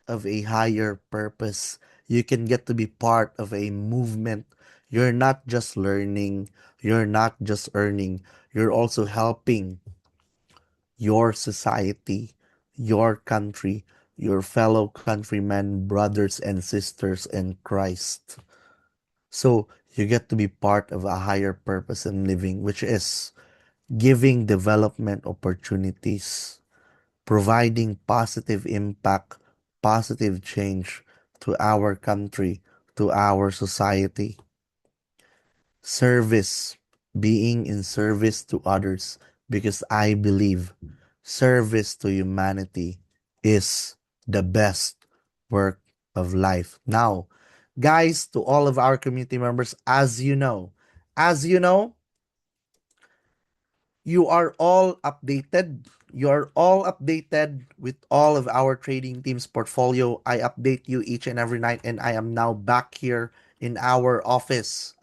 of a higher purpose. You can get to be part of a movement. You're not just learning, you're not just earning, you're also helping your society, your country, your fellow countrymen, brothers and sisters in Christ. So you get to be part of a higher purpose in living, which is giving development opportunities, providing positive impact, positive change to our country, to our society. Service, being in service to others, because I believe service to humanity is the best work of life. Now, guys, to all of our community members, as you know, you are all updated. You are all updated with all of our trading team's portfolio. I update you each and every night, and I am now back here in our office.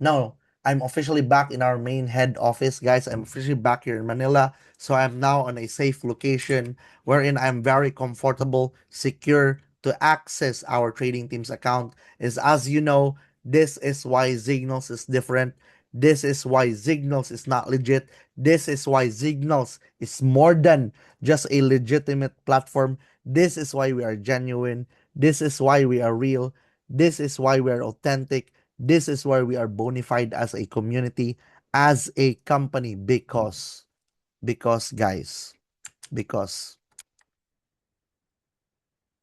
No, I'm officially back in our main head office, guys. I'm officially back here in Manila. So I'm now on a safe location wherein I'm very comfortable, secure to access our trading team's account. Is as you know, this is why Signals is different. This is why Signals is not legit. This is why Signals is more than just a legitimate platform. This is why we are genuine. This is why we are real. This is why we are authentic. This is why we are bona fide as a community, as a company, because guys, because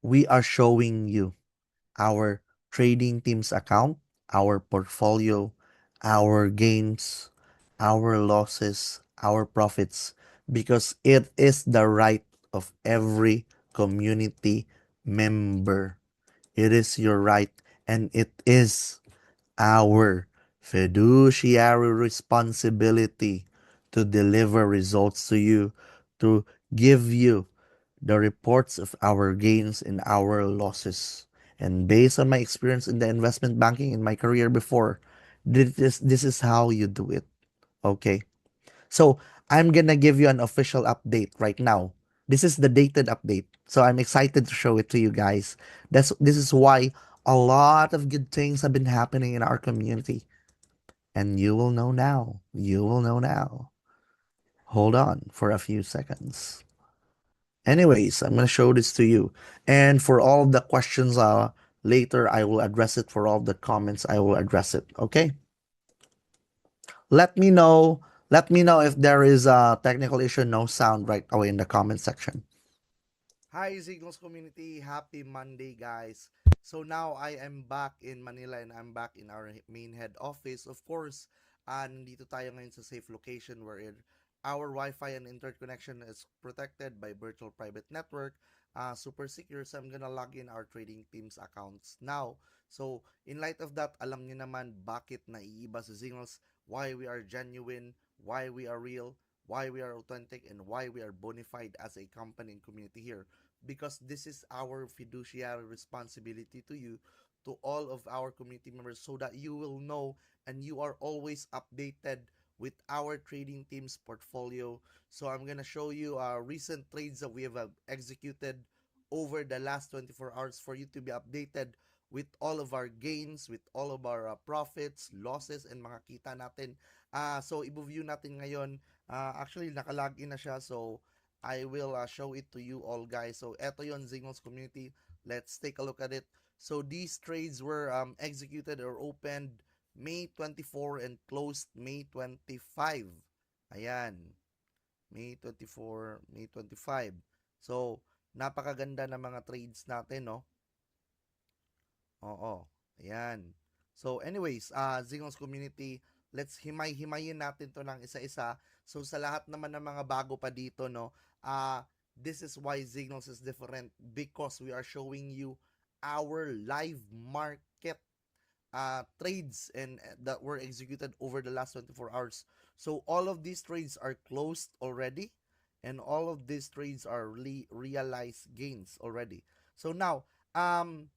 we are showing you our trading team's account, our portfolio, our gains, our losses, our profits, because it is the right of every community member. It is your right, and it is our fiduciary responsibility to deliver results to you, to give you the reports of our gains and our losses. And based on my experience in the investment banking in my career before, this is how you do it. Okay. So I'm gonna give you an official update right now. This is the dated update. So I'm excited to show it to you guys. This is why a lot of good things have been happening in our community. And you will know now. You will know now. Hold on for a few seconds. Anyways, I'm gonna show this to you. And for all of the questions later I will address it. For all the comments, I will address it. Okay? Let me know. Let me know if there is a technical issue, no sound right away in the comment section. Hi, Signals community. Happy Monday, guys. So now I am back in Manila and I'm back in our main head office. Of course, nandito tayo ngayon sa safe location wherein our Wi-Fi and internet connection is protected by virtual private network. Super secure. So I'm gonna log in our trading team's accounts now. So in light of that, alam niyo naman bakit naiiba sa Signals, why we are genuine, why we are real, why we are authentic, and why we are bona fide as a company and community here, because this is our fiduciary responsibility to you, to all of our community members, so that you will know and you are always updated with our trading team's portfolio. So I'm gonna show you recent trades that we have executed over the last 24 hours for you to be updated with all of our gains, with all of our profits, losses, and mga kita natin. So, i-view natin ngayon. Actually, nakalagin na siya. So, I will show it to you all, guys. So, eto yon Zingos community. Let's take a look at it. So, these trades were executed or opened May 24 and closed May 25. Ayan. May 24, May 25. So, napakaganda ng mga trades natin, no? Oo. Ayan. So, anyways, Zingos community, let's himay-himayin natin to ng isa-isa. So, sa lahat naman ng mga bago pa dito, no, this is why Signals is different, because we are showing you our live market trades and that were executed over the last 24 hours. So, all of these trades are closed already, and all of these trades are realized gains already. So, now, etong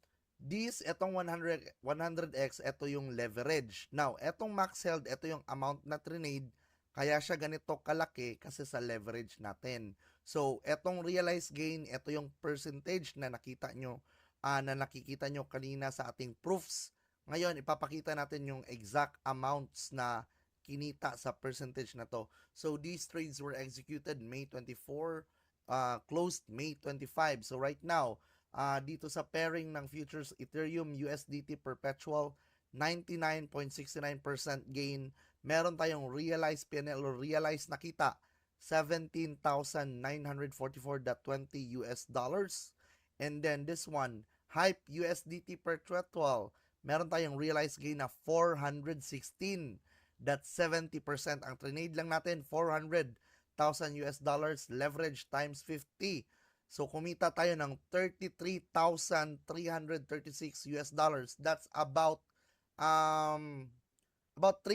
100x, ito yung leverage. Now, etong max held, ito yung amount na trade, kaya siya ganito kalaki kasi sa leverage natin. So, etong realized gain, ito yung percentage na nakita nyo, na nakikita nyo kanina sa ating proofs. Ngayon, ipapakita natin yung exact amounts na kinita sa percentage na to. So, these trades were executed May 24 closed May 25. So right now, dito sa pairing ng futures Ethereum USDT perpetual, 99.69% gain. Meron tayong realized PNL or realized nakita, 17,944.20 US dollars. And then this one, Hype USDT perpetual, meron tayong realized gain na 416. That's 70%. Ang trade lang natin, 400,000 US dollars, leverage times 50. So kumita tayo ng 33,336 US dollars. That's about 3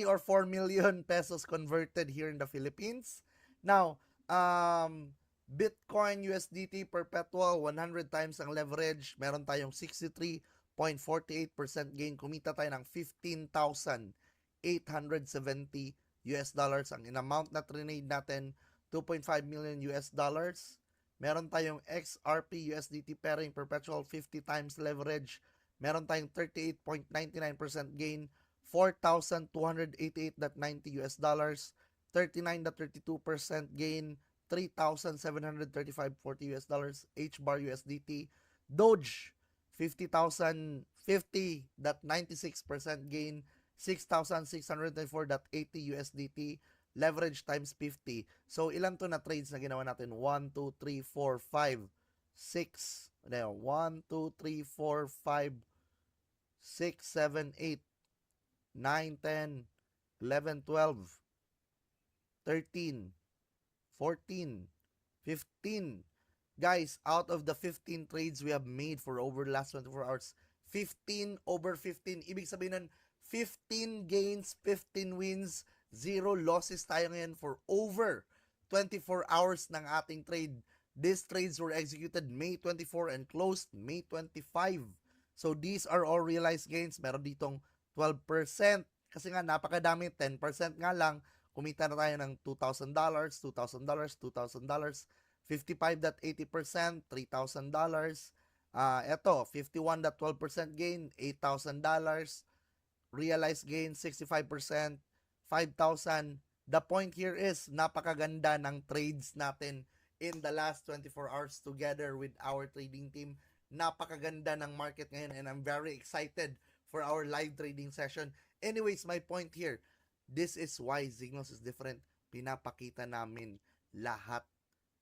or 4 million pesos converted here in the Philippines. Now, Bitcoin USDT perpetual 100 times ang leverage, meron tayong 63.48% gain. Kumita tayo ng 15,870 US dollars. Ang in-amount na trade natin, 2.5 million US dollars. Meron tayong XRP USDT pairing perpetual 50 times leverage. Meron tayong 38.99% gain, 4,288.90 US dollars, 39.32% gain, 3,735.40 US dollars, HBAR USDT, Doge, 50,050.96% gain, 6,604.80 USDT, leverage times 50. So, ilan to na trades na ginawa natin? 1, 2, 3, 4, 5, 6. 1, 2, 3, 4, 5, 6, 7, 8, 9, 10, 11, 12, 13, 14, 15. Guys, out of the 15 trades we have made for over the last 24 hours, 15 over 15. Ibig sabihin nun, 15 gains, 15 wins, 0 losses tayo ngayon for over 24 hours ng ating trade. These trades were executed May 24 and closed May 25. So these are all realized gains. Meron ditong 12%. Kasi nga napakadami, 10% nga lang. Kumita na tayo ng $2,000, $2,000, $2,000, 55.80%, $3,000. Eto, 51.12% gain, $8,000. Realized gain, 65%, 5,000. The point here is, napakaganda ng trades natin in the last 24 hours together with our trading team. Napakaganda ng market ngayon and I'm very excited for our live trading session. Anyways, my point here, this is why Zignals is different. Pinapakita namin lahat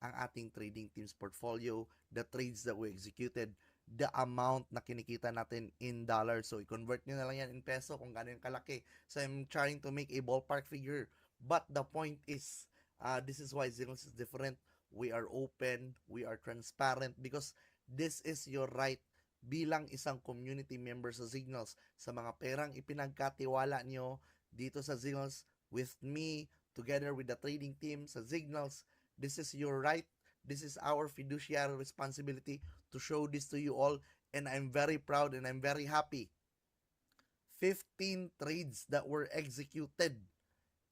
ang ating trading team's portfolio, the trades that we executed, the amount na kinikita natin in dollars. So, i-convert nyo na lang yan in peso kung gano'n kalaki. So, I'm trying to make a ballpark figure. But the point is, this is why Zignals is different. We are open, we are transparent because this is your right bilang isang community member sa Zignals. Sa mga perang ipinagkatiwala nyo dito sa Zignals with me, together with the trading team sa Zignals, this is your right. This is our fiduciary responsibility to show this to you all. And I'm very proud and I'm very happy. 15 trades that were executed.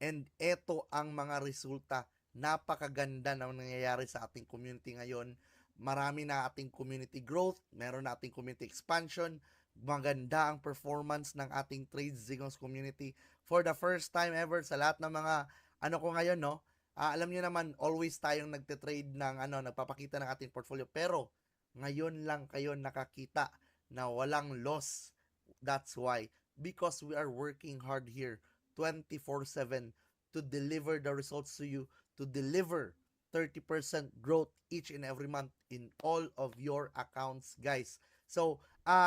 And ito ang mga resulta. Napakaganda na nangyayari sa ating community ngayon. Marami na ating community growth. Meron na ating community expansion. Maganda ang performance ng ating trades Zignals community. For the first time ever sa lahat ng mga ko ngayon, no? Alam niyo naman, always tayong nagte-trade ng nagpapakita ng ating portfolio. Pero, ngayon lang kayo nakakita na walang loss. That's why. Because we are working hard here 24/7 to deliver the results to you, to deliver 30% growth each and every month in all of your accounts, guys. So,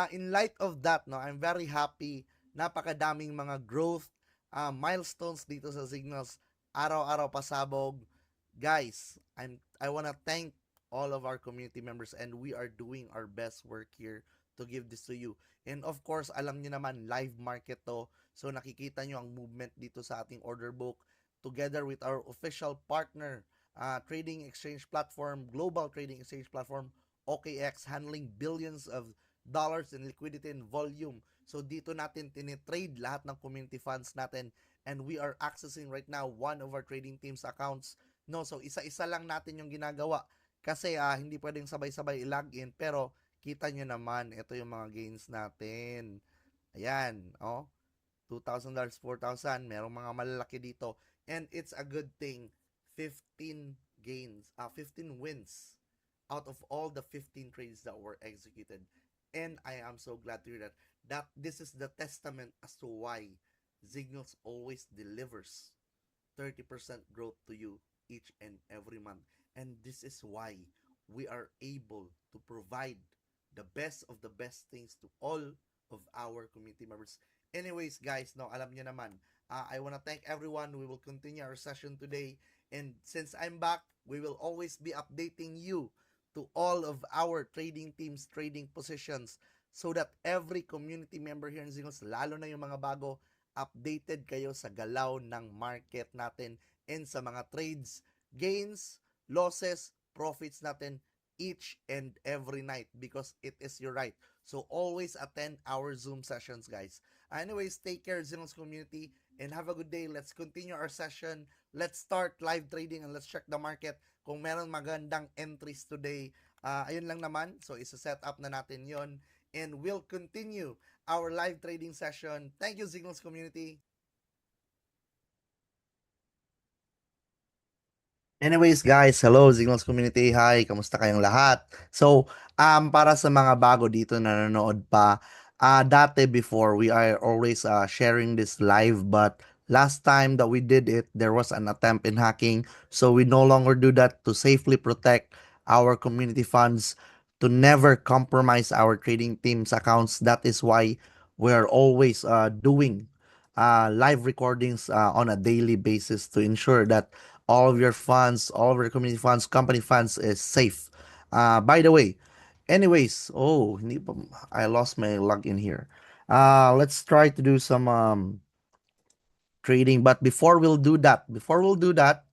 in light of that, no, I'm very happy. Napakadaming mga growth milestones dito sa Zignals. Araw-araw pasabog. Guys, I wanna thank all of our community members and we are doing our best work here to give this to you. And of course, alam niyo naman, live market to. So nakikita niyo ang movement dito sa ating order book together with our official partner, trading exchange platform, global trading exchange platform, OKX, handling billions of dollars in liquidity and volume. So dito natin tinitrade lahat ng community funds natin and we are accessing right now one of our trading team's accounts. No, so isa-isa lang natin yung ginagawa kasi hindi pwedeng sabay-sabay i-login pero kita nyo naman, ito yung mga gains natin. Ayan, $2,000, 4,000, merong mga malalaki dito and it's a good thing. 15 gains, 15 wins out of all the 15 trades that were executed. And I am so glad to hear that this is the testament as to why Signals always delivers 30% growth to you each and every month. And this is why we are able to provide the best of the best things to all of our community members. Anyways, guys, no, alam nyo naman, I want to thank everyone. We will continue our session today. And since I'm back, we will always be updating you to all of our trading teams, trading positions, so that every community member here in Zingos, lalo na yung mga bago, updated kayo sa galaw ng market natin and sa mga trades, gains, losses, profits natin each and every night because it is your right. So always attend our Zoom sessions, guys. Anyways, take care, Xenos community, and have a good day. Let's continue our session. Let's start live trading and let's check the market. Kung meron magandang entries today, ayun lang naman. So, isa-set up na natin yon and we'll continue our live trading session. Thank you, Signals community. Anyways, guys, hello Signals community. Hi, kamusta kayong lahat? So, para sa mga bago dito na nanonood pa, dati before we are always sharing this live, but last time that we did it, there was an attempt in hacking. So we no longer do that to safely protect our community funds, to never compromise our trading team's accounts. That is why we are always doing live recordings on a daily basis to ensure that all of your funds, all of your community funds, company funds is safe. By the way, anyways, oh, I lost my login here. Let's try to do some trading. But before we'll do that,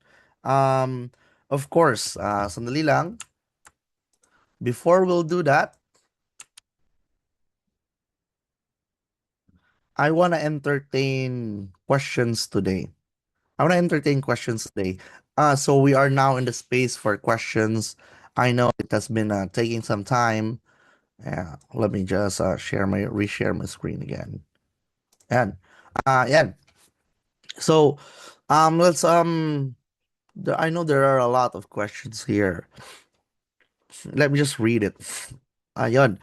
um, of course, sandali lang. Before we'll do that, I want to entertain questions today. I want to entertain questions today. So we are now in the space for questions. I know it has been taking some time. Yeah, let me just reshare my screen again. And yeah. So let's I know there are a lot of questions here. Let me just read it. Ayun.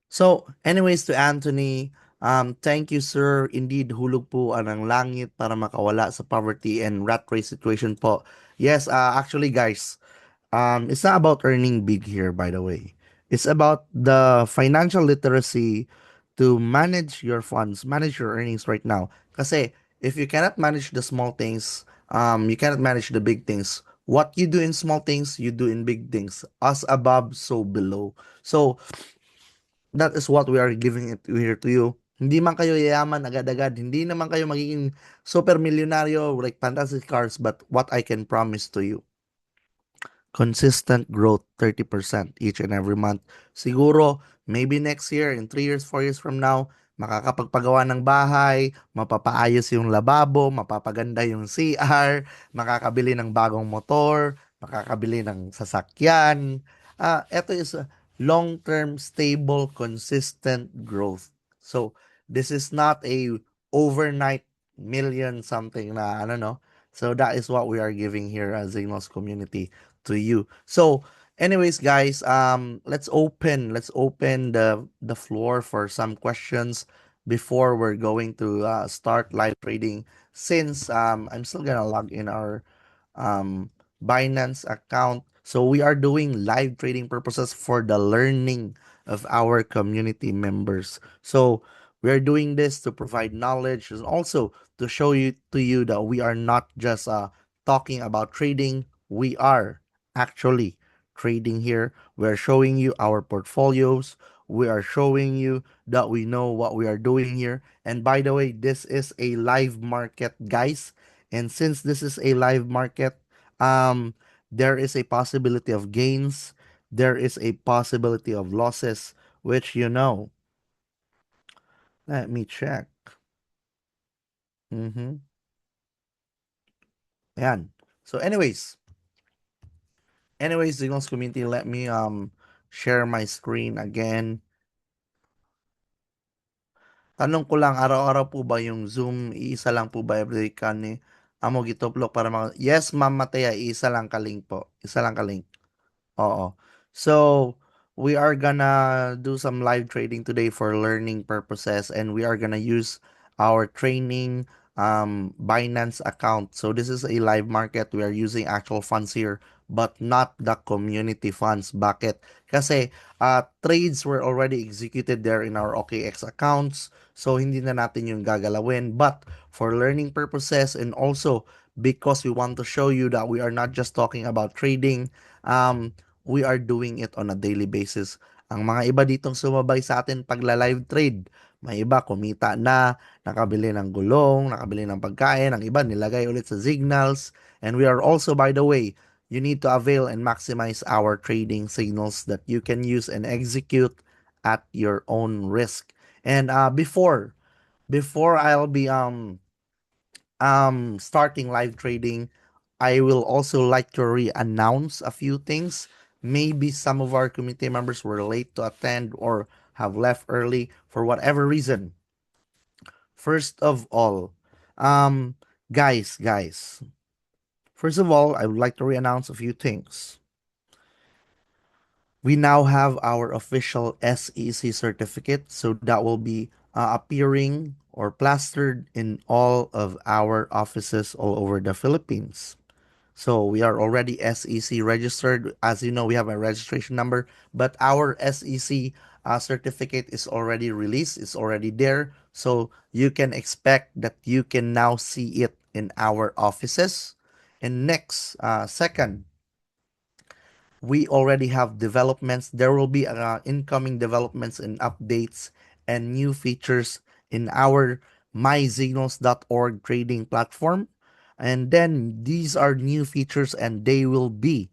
So, anyways, to Anthony, thank you, sir. Indeed, hulog po ang langit para makawala sa poverty and rat race situation po. Yes, actually, guys, it's not about earning big here, by the way. It's about the financial literacy to manage your funds, manage your earnings right now. Kasi if you cannot manage the small things, you cannot manage the big things. What you do in small things, you do in big things. As above, so below. So that is what we are giving it here to you. Hindi man kayo yayaman agad-agad, hindi naman kayo magiging super milyonaryo like fantastic cars, but what I can promise to you, consistent growth 30% each and every month. Siguro, maybe next year, in 3 years, 4 years from now, makakapagpagawa ng bahay, mapapaayos yung lababo, mapapaganda yung CR, makakabili ng bagong motor, makakabili ng sasakyan. Ito is a long-term, stable, consistent growth. So, this is not a overnight million something na ano no. So that is what we are giving here as Zinglos community to you. So, anyways, guys, let's open the floor for some questions before we're going to start live trading. Since I'm still gonna log in our um, Binance account. So we are doing live trading purposes for the learning of our community members. So we are doing this to provide knowledge and also to show you to you that we are not just talking about trading. We are actually trading here. We are showing you our portfolios. We are showing you that we know what we are doing here. And by the way, this is a live market, guys. And since this is a live market, um, there is a possibility of gains, there is a possibility of losses, which you know. Let me check. Mm-hmm. Yan. So, anyways, Signals community, let me share my screen again. Tanong ko lang, araw-araw po ba yung Zoom? Iisa lang po ba everyday ka ni amo gituplok para mga... Yes, Ma'am Matea, iisa lang ka-link po. Isa lang ka-link. Oo. So we are gonna do some live trading today for learning purposes, and we are gonna use our training Binance account. So this is a live market. We are using actual funds here, but not the community funds bucket. Kasi trades were already executed there in our OKX accounts. So hindi na natin yung gagalawin. But for learning purposes and also because we want to show you that we are not just talking about trading, um, we are doing it on a daily basis. Ang mga iba ditong sumabay sa atin pagla-live trade, may iba kumita na, nakabili ng gulong, nakabili ng pagkain, ang iba nilagay ulit sa signals. And we are also, by the way, you need to avail and maximize our trading signals that you can use and execute at your own risk. And before I'll be starting live trading, I will also like to re-announce a few things. Maybe some of our community members were late to attend or have left early for whatever reason. First of all, um, guys, first of all, I would like to re-announce a few things. We now have our official SEC certificate, so that will be appearing or plastered in all of our offices all over the Philippines. So we are already SEC registered. As you know, we have a registration number, but our SEC certificate is already released. It's already there. So you can expect that you can now see it in our offices. And next, second, we already have developments. There will be incoming developments and updates and new features in our mysignals.org trading platform. And then these are new features and they will be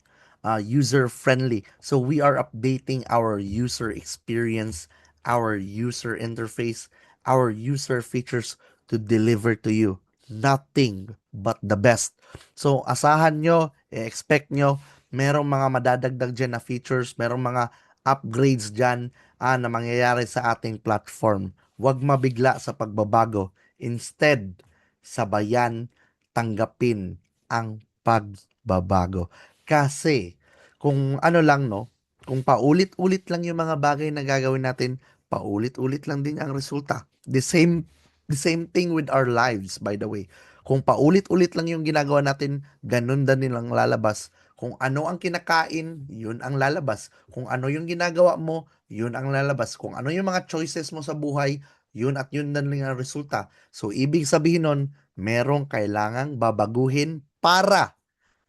user friendly. So we are updating our user experience, our user interface, our user features to deliver to you nothing but the best. So asahan nyo, expect nyo merong mga madadagdag dyan na features, merong mga upgrades dyan na mangyayari sa ating platform. Huwag mabigla sa pagbabago. Instead, sabayan, tanggapin ang pagbabago. Kasi, kung ano lang, no, kung paulit-ulit lang yung mga bagay na gagawin natin, paulit-ulit lang din ang resulta. The same thing with our lives, by the way. Kung paulit-ulit lang yung ginagawa natin, ganun din lang lalabas. Kung ano ang kinakain, yun ang lalabas. Kung ano yung ginagawa mo, yun ang lalabas. Kung ano yung mga choices mo sa buhay, yun at yun din lang ang resulta. So, ibig sabihin nun, merong kailangang babaguhin para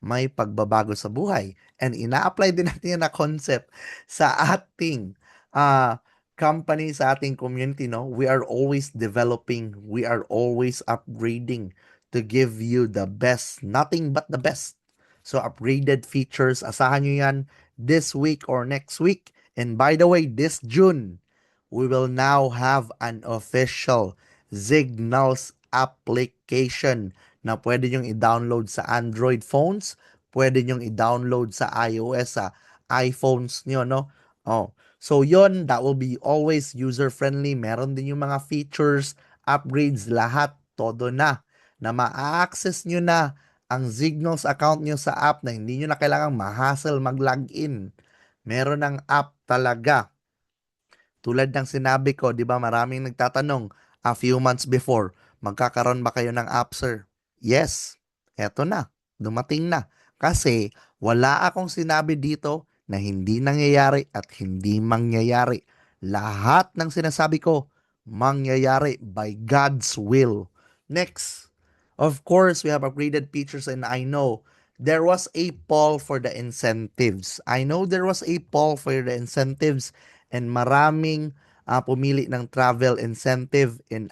may pagbabago sa buhay. And ina-apply din natin yan na concept sa ating uh, company, sa ating community, no? We are always developing, we are always upgrading to give you the best, nothing but the best. So upgraded features, asahan nyo yan this week or next week. And by the way, this June, we will now have an official Signals application na pwede nyong i-download sa Android phones, pwede nyong i-download sa iOS, sa iPhones nyo, no? Oh. So, yon that will be always user-friendly. Meron din yung mga features, upgrades, lahat, todo na ma-access nyo na ang Signals account nyo sa app na hindi nyo na kailangang ma-hassle mag-login. Meron ng app talaga tulad ng sinabi ko, 'di ba, maraming nagtatanong a few months before, magkakaroon ba kayo ng app, sir? Yes. Eto na. Dumating na. Kasi wala akong sinabi dito na hindi nangyayari at hindi mangyayari. Lahat ng sinasabi ko, mangyayari by God's will. Next, of course, we have upgraded features and I know there was a poll for the incentives. I know there was a poll for the incentives and maraming pumili ng travel incentive and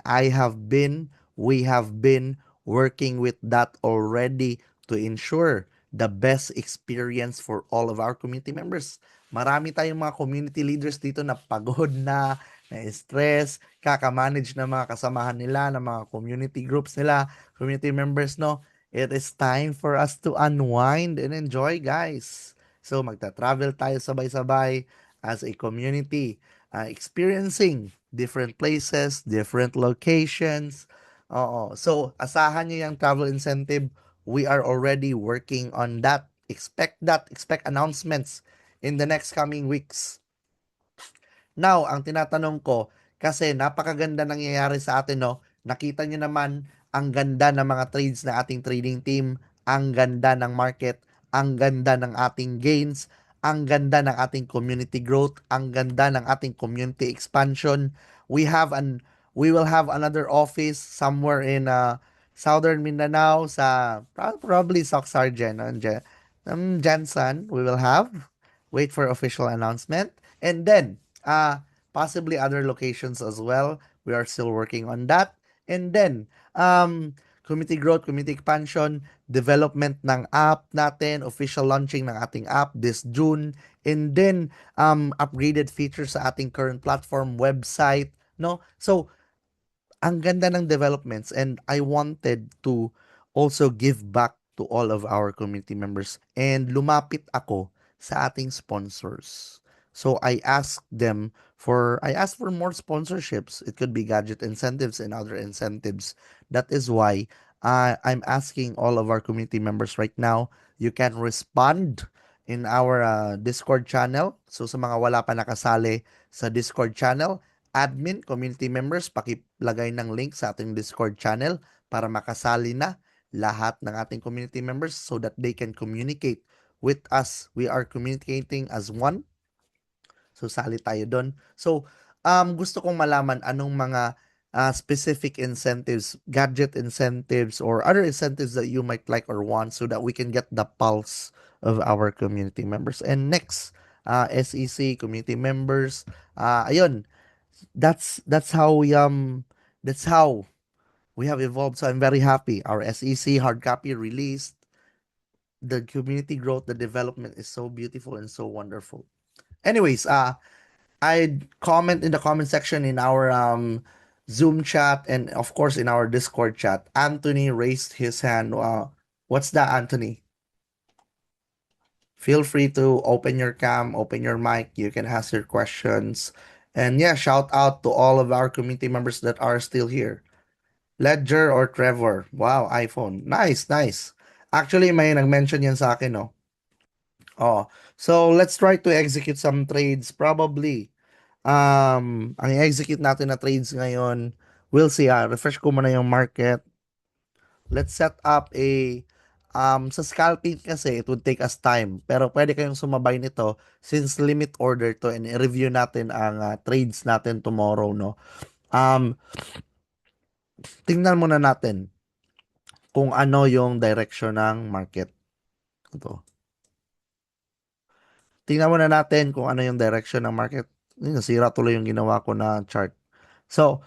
we have been working with that already to ensure the best experience for all of our community members. Marami tayong mga community leaders dito na pagod na stress, kakamanage ng mga kasamahan nila, ng mga community groups nila, community members, no? It is time for us to unwind and enjoy, guys. So, magta-travel tayo sabay-sabay as a community, experiencing different places, different locations. Oo. So, asahan nyo yung travel incentive. We are already working on that. Expect that. Expect announcements in the next coming weeks. Now, ang tinatanong ko, kasi napakaganda nangyayari sa atin, no? Nakita nyo naman ang ganda ng mga trades na ating trading team, ang ganda ng market, ang ganda ng ating gains, ang ganda ng ating community growth, ang ganda ng ating community expansion. We have an we will have another office somewhere in Southern Mindanao sa probably Soxargen and Jensen we will have. Wait for official announcement. And then possibly other locations as well. We are still working on that. And then, community growth, community expansion, development ng app natin, official launching ng ating app this June, and then upgraded features sa ating current platform website, no? So, ang ganda ng developments and I wanted to also give back to all of our community members and lumapit ako sa ating sponsors. So I asked for more sponsorships. It could be gadget incentives and other incentives. That is why I'm asking all of our community members right now, you can respond in our Discord channel. So sa mga wala pa nakasali sa Discord channel, admin, community members, pakilagay ng link sa ating Discord channel para makasali na lahat ng ating community members so that they can communicate with us. We are communicating as one. So, sali tayo doon. So, gusto kong malaman anong mga specific incentives, gadget incentives, or other incentives that you might like or want so that we can get the pulse of our community members. And next, SEC, community members, ayun, that's how we have evolved. So I'm very happy. Our SEC hard copy released. The community growth, the development is so beautiful and so wonderful. Anyways, I comment in the comment section in our Zoom chat and of course in our Discord chat. Anthony raised his hand. What's that, Anthony? Feel free to open your cam, open your mic. You can ask your questions. And yeah, shout out to all of our community members that are still here. Ledger or Trevor? Wow, iPhone. Nice, nice. Actually, may nag-mention yan sa akin, no? Oh, so let's try to execute some trades. Probably, ang i-execute natin na trades ngayon, we'll see, refresh ko muna yung market. Let's set up sa scalping kasi, it would take us time. Pero pwede kayong sumabay nito since limit order to and i-review natin ang trades natin tomorrow, no? Tingnan muna natin kung ano yung direction ng market. Ito. Tingnan muna natin kung ano yung direction ng market. Nasira tuloy yung ginawa ko na chart. So,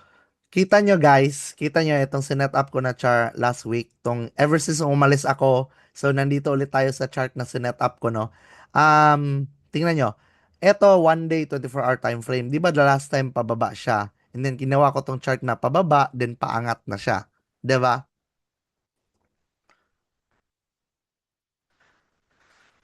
kita nyo itong sinet up ko na chart last week. Ever since umalis ako, so nandito ulit tayo sa chart na sinet up ko, no? Tingnan nyo. Ito, 1 day, 24-hour time frame. Di ba the last time pababa siya? And then, ginawa ko tong chart na pababa, then paangat na siya. Di ba?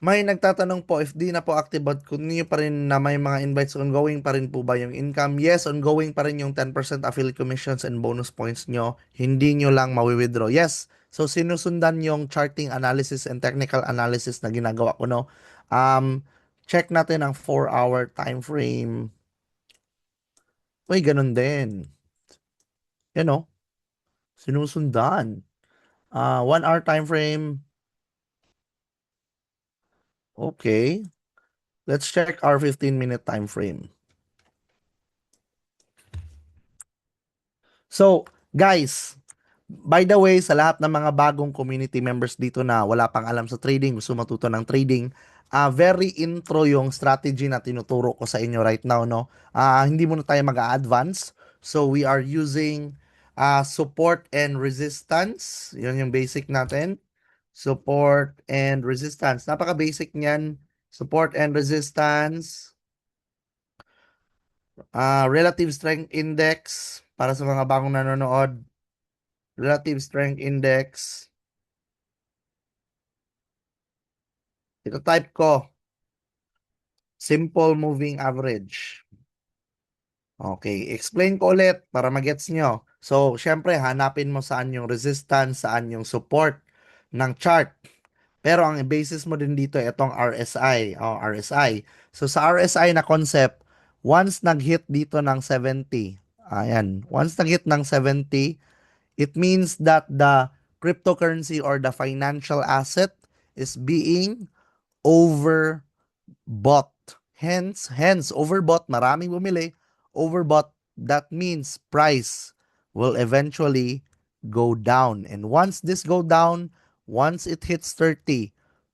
May nagtatanong po if di na po active but continue pa rin na may mga invites ongoing pa rin po ba yung income? Yes, ongoing pa rin yung 10% affiliate commissions and bonus points nyo. Hindi nyo lang mawi-withdraw. Yes. So sinusundan yung charting analysis and technical analysis na ginagawa ko, no. Check natin ang 4-hour time frame. Uy, ganun din. Yan, no. Sinusundan. 1 hour time frame. Okay. Let's check our 15-minute time frame. So, guys, by the way, sa lahat ng mga bagong community members dito na wala pang alam sa trading, gusto matuto ng trading, very intro yung strategy na tinuturo ko sa inyo right now, no? Hindi muna tayo mag-a-advance. So, we are using support and resistance. Yun yung basic natin. Support and resistance. Napaka-basic niyan. Support and resistance. Relative strength index para sa mga bagong nanonood. Relative strength index. Ito type ko. Simple moving average. Okay, explain ko ulit para magets nyo. So, syempre, hanapin mo saan yung resistance, saan yung support ng chart. Pero ang basis mo din dito, itong RSI. Oh, RSI. So sa RSI na concept, once nag-hit dito ng 70, ayan, once nag-hit ng 70, it means that the cryptocurrency or the financial asset is being overbought. Hence, overbought, maraming bumili, overbought, that means price will eventually go down. And once this go down, once it hits 30,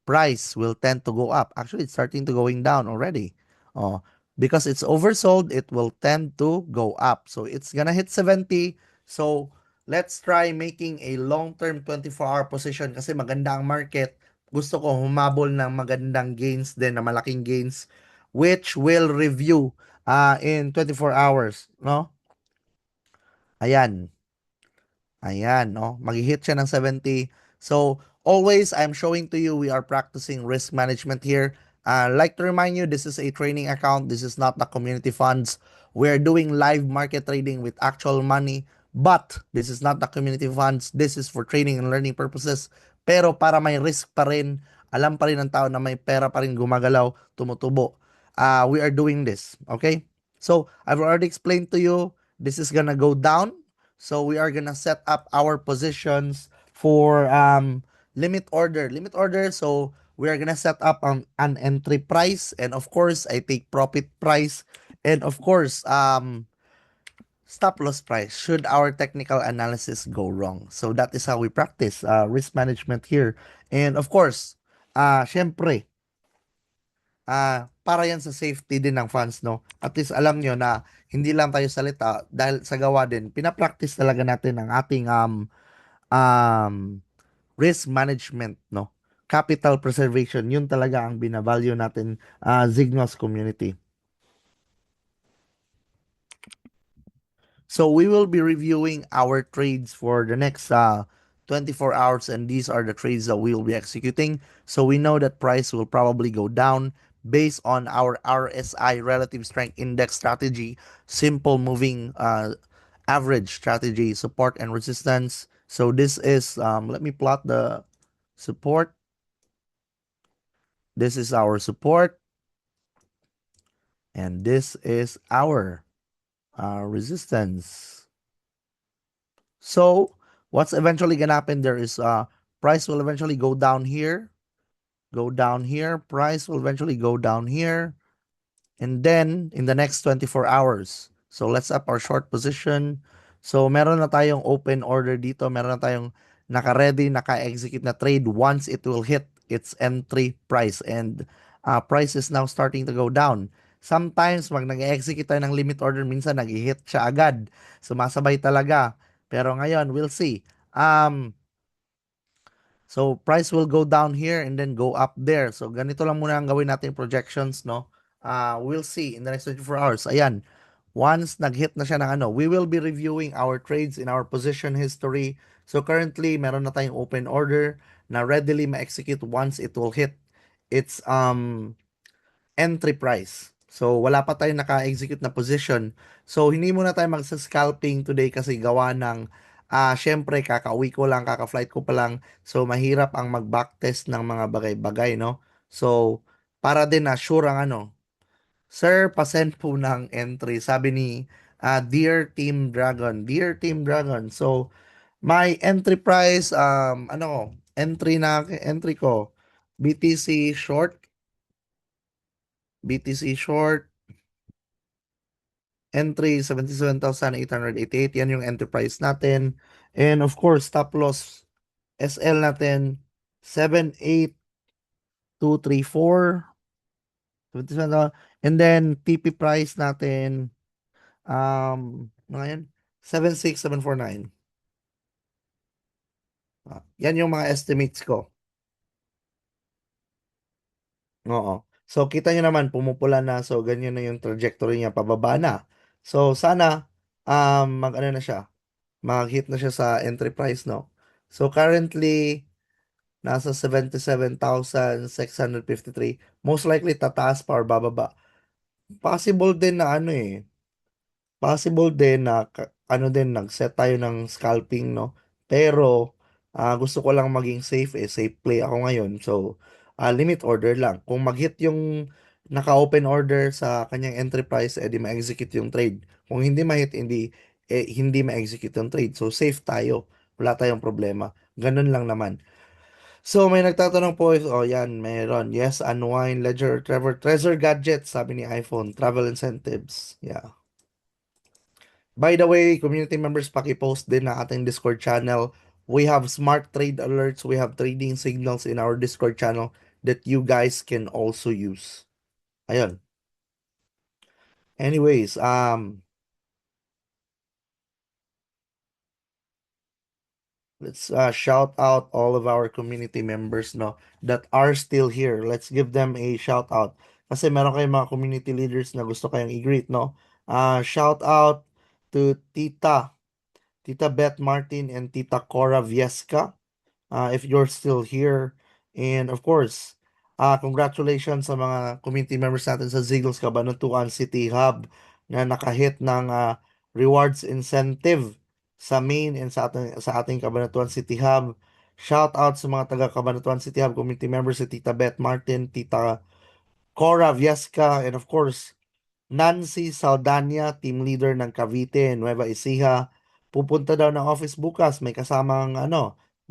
price will tend to go up. Actually, it's starting to going down already. Oh, because it's oversold, it will tend to go up. So it's gonna hit 70. So let's try making a long-term 24-hour position kasi maganda ang market. Gusto ko humabol ng magandang gains din, na malaking gains, which will review in 24 hours, no? Ayan. Ayan, no? Mag-hit siya ng 70. So, always, I'm showing to you, we are practicing risk management here. Like to remind you, this is a training account. This is not the community funds. We're doing live market trading with actual money. But, this is not the community funds. This is for training and learning purposes. Pero para may risk pa rin, alam pa rin ng tao na may pera pa rin gumagalaw, tumutubo. We are doing this. Okay? So, I've already explained to you, this is gonna go down. So we are gonna set up our positions for limit order. Limit order. So we are gonna set up an entry price, and of course I take profit price, and of course stop loss price should our technical analysis go wrong. So that is how we practice risk management here. And of course, syempre, para yan sa safety din ng fans, no? At least alam nyo na hindi lang tayo salita dahil sa gawa din, pinapractice talaga natin ang ating um, risk management, no? Capital preservation, yun talaga ang binavalue natin, Zignos community. So we will be reviewing our trades for the next 24 hours, and these are the trades that we will be executing. So we know that price will probably go down based on our RSI relative strength index strategy, simple moving average strategy, support and resistance. So this is, let me plot the support. This is our support, and this is our resistance. So what's eventually gonna happen there is price will eventually go down here, price will eventually go down here, and then in the next 24 hours. So let's up our short position. So meron na tayong open order dito, meron na tayong naka-ready, naka-execute na trade once it will hit its entry price, and price is now starting to go down. Sometimes mag nag-execute tayo ng limit order, minsan nag-hit siya agad. Sumasabay talaga. Pero ngayon, we'll see. So price will go down here and then go up there. So ganito lang muna ang gawin natin projections, no? We'll see in the next 24 hours. Ayan. Once nag-hit na siya ng ano, we will be reviewing our trades in our position history. So currently, meron na tayong open order na readily ma-execute once it will hit its entry price. So, wala pa tayong naka-execute na position. So, hindi muna tayo magsa-scalping today kasi gawa ng, syempre, kakauwi ko lang, kaka-flight ko pa lang. So, mahirap ang mag-backtest ng mga bagay-bagay, no? So, para din na sure ang ano, Sir, pasend po ng entry. Sabi ni Dear Team Dragon. Dear Team Dragon. So, my entry price, entry ko, BTC short, BTC short, entry 77,888. Yan yung enterprise natin. And of course, stop loss SL natin 78234. 77,000. And then TP price natin mga yan 76749. Yan yung mga estimates ko. Oo. So kita nyo naman pumupula na, so ganyan na yung trajectory niya pababa na. So sana mag ano na siya, mag-hit na siya sa entry price, no? So currently, nasa 77,653. Most likely, tataas pa or bababa. Possible din na ano eh. Possible din na ano din, nag-set tayo ng scalping, no? Pero, Gusto ko lang maging safe eh, safe play ako ngayon. So, limit order lang. Kung mag-hit yung naka-open order sa kanyang entry price, eh di ma-execute yung trade. Kung hindi ma-hit, hindi ma-execute yung trade. So, safe tayo. Wala tayong problema. Ganun lang naman. So, may nagtatanong po, oh yan, meron. Yes, Unwind, Ledger, Trevor, Treasure Gadgets, sabi ni iPhone, travel incentives. Yeah. By the way, community members, paki-post din na ating Discord channel. We have smart trade alerts, we have trading signals in our Discord channel that you guys can also use. Ayun. Anyways, let's shout out all of our community members no that are still here. Let's give them a shout out. Kasi meron kayong mga community leaders na gusto kayong i-greet, no? Shout out to Tita Beth Martin and Tita Cora Viesca. If you're still here. And of course, congratulations sa mga community members natin sa Ziggles Cabanatuan City Hub na nakahit ng rewards incentive sa main and sa ating Cabanatuan City Hub. Shout out sa mga taga Cabanatuan City Hub community members si Tita Beth Martin, Tita Cora Viesca, and of course, Nancy Saldana, team leader ng Cavite, Nueva Ecija, pupunta daw ng office bukas. May kasamang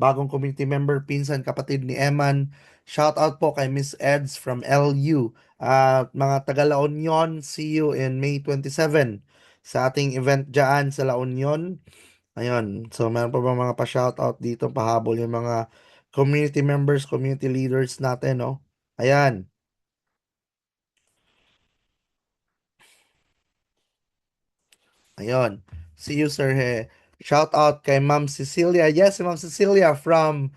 bagong community member, pinsan kapatid ni Eman. Shout out po kay Miss Eds from LU. At mga taga La Union, see you in May 27 sa ating event dyan sa La Union. Ayun. So, meron pa ba mga pa-shoutout dito, pahabol yung mga community members, community leaders natin, no? Ayan. Ayun. See you, Sir He. Shout out kay Ma'am Cecilia. Yes, Ma'am Cecilia from,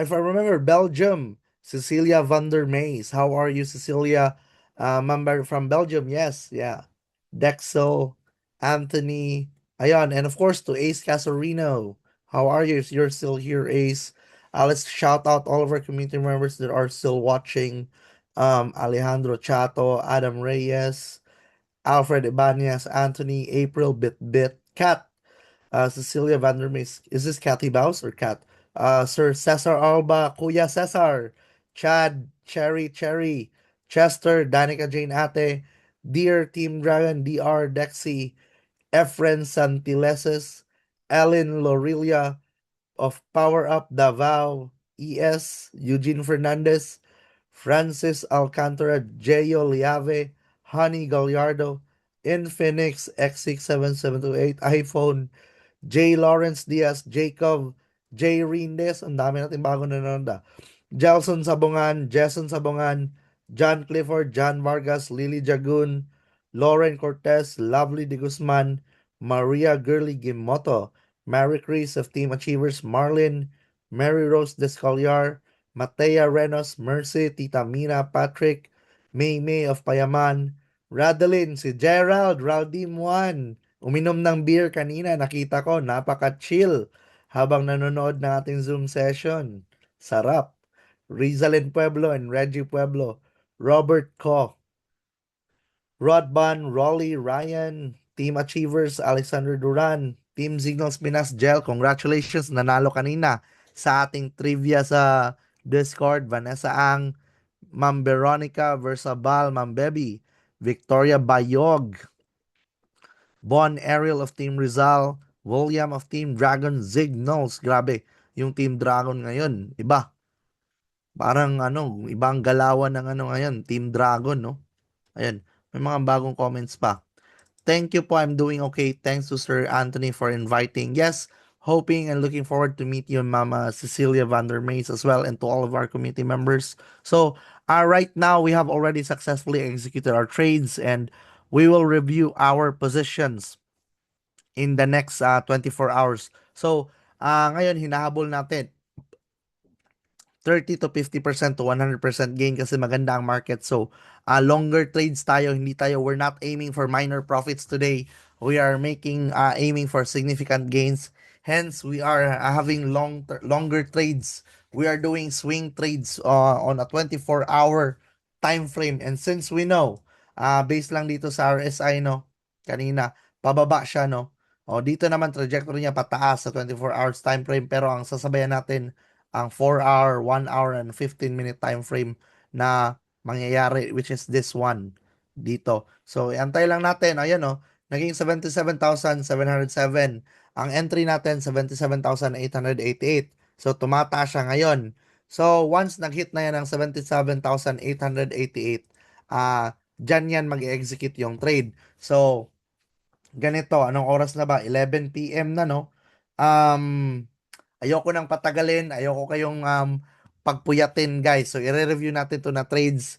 if I remember, Belgium. Cecilia van der Meys. How are you, Cecilia? Member from Belgium. Yes, yeah. Dexo, Anthony. Ayun. And of course, to Ace Casorino. How are you? If you're still here, Ace. Let's shout out all of our community members that are still watching. Alejandro Chato, Adam Reyes, Alfred Ibanez, Anthony, April, Bit, Kat, Cecilia Vandermees. Is this Kathy Baus or Kat? Sir Cesar Alba, Kuya Cesar, Chad, Cherry, Chester, Danica Jane Ate, Dear Team Dragon, DR, Dexy, Efren Santileses, Ellen Lorelia, of Power Up Davao, ES, Eugene Fernandez, Francis Alcantara, Jeyo Liave, Honey Gallardo, Infinix X67728, iPhone, J. Lawrence Diaz, Jacob, J. Rindes, ang dami natin bago nanonood. Jelson Sabongan, Jason Sabongan, John Clifford, John Vargas, Lily Jagun, Lauren Cortez, Lovely De Guzman, Maria Gurley Gimoto, Mary Chris of Team Achievers, Marlin, Mary Rose Descaliar, Matea Renos, Mercy, Tita Mina, Patrick, May of Payaman, Radalyn, si Gerald, Raldim Juan, uminom ng beer kanina, nakita ko, napaka-chill habang nanonood ng ating Zoom session. Sarap. Rizalyn Pueblo and Reggie Pueblo, Robert Co, Rodban, Rolly, Ryan, Team Achievers, Alexander Duran, Team Signals Pinas Gel, congratulations, nanalo kanina sa ating trivia sa Discord. Vanessa Ang, Ma'am Veronica Versabal, Ma'am Bebby, Victoria Bayog, Bon Ariel of Team Rizal, William of Team Dragon, Signals. Grabe, yung Team Dragon ngayon, iba. Parang ibang galawan ng ngayon, Team Dragon, no? Ayan, may mga bagong comments pa. Thank you po, I'm doing okay. Thanks to Sir Anthony for inviting. Yes, hoping and looking forward to meet you, Mama Cecilia Vandermeys as well, and to all of our community members. So, right now, we have already successfully executed our trades and we will review our positions in the next 24 hours. So, ngayon, hinahabol natin 30 to 50% to 100% gain kasi maganda ang market. So, longer trades tayo, we're not aiming for minor profits today. We are aiming for significant gains. Hence, we are having longer trades. We are doing swing trades on a 24-hour time frame. And since we know, based lang dito sa RSI, no, kanina, pababa siya, no. O dito naman trajectory niya pataas sa 24 hours time frame pero ang sasabayan natin ang 4 hour, 1 hour and 15-minute time frame na mangyayari which is this one dito. So antay lang natin. Ayan naging 77,707. Ang entry natin 77,888. So tumataas siya ngayon. So once nag-hit na yan ng 77,888, dyan yan mag-execute yung trade. So ganito, anong oras na ba? 11 p.m. na, no? Um, ayoko nang patagalin, ayoko kayong pagpuyatin, guys. So, i-review natin to na trades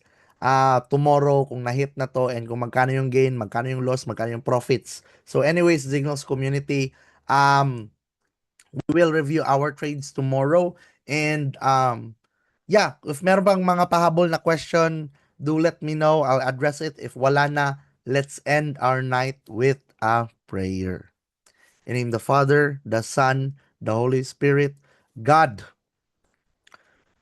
tomorrow kung na-hit na to and kung magkano yung gain, magkano yung loss, magkano yung profits. So, anyways, Signals community, we will review our trades tomorrow and yeah, if meron bang mga pahabol na question, do let me know. I'll address it. If wala na, let's end our night with a prayer. In the name of the Father, the Son, the Holy Spirit. God,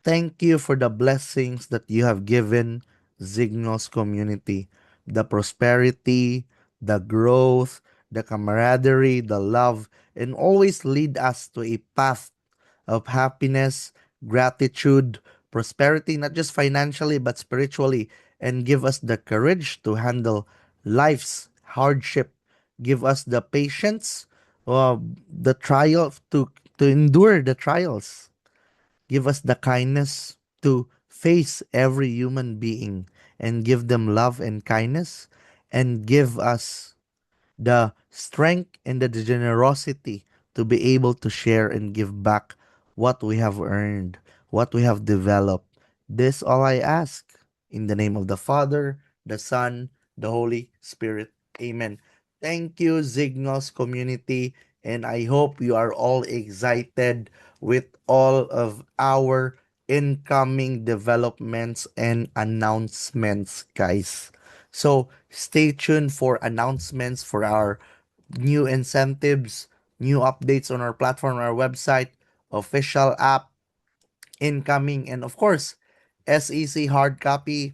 thank you for the blessings that you have given Zignos community. The prosperity, the growth, the camaraderie, the love, and always lead us to a path of happiness, gratitude, prosperity, not just financially, but spiritually, and give us the courage to handle life's hardship. Give us the patience, the trial to endure the trials. Give us the kindness to face every human being and give them love and kindness, and give us the strength and the generosity to be able to share and give back what we have earned, what we have developed. This all I ask in the name of the Father, the Son, the Holy Spirit. Amen. Thank you, Zignos community, and I hope you are all excited with all of our incoming developments and announcements, guys. So stay tuned for announcements for our new incentives, new updates on our platform, our website, official app, incoming, and of course, SEC hard copy.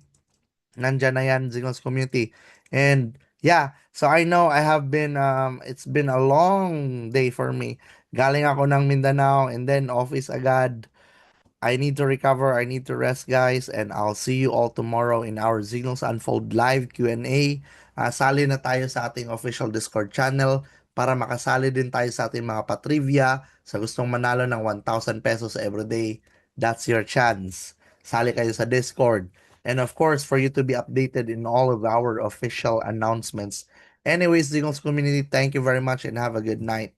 Nandyan na yan, Zingos community. And yeah, so I know I have been, it's been a long day for me. Galing ako ng Mindanao and then office agad. I need to recover. I need to rest, guys. And I'll see you all tomorrow in our Signals Unfold live Q&A. Sali na tayo sa ating official Discord channel para makasali din tayo sa ating mga patrivia. Sa gustong manalo ng 1,000 pesos everyday, that's your chance. Sali kayo sa Discord. And of course, for you to be updated in all of our official announcements. Anyways, Signals community, thank you very much and have a good night.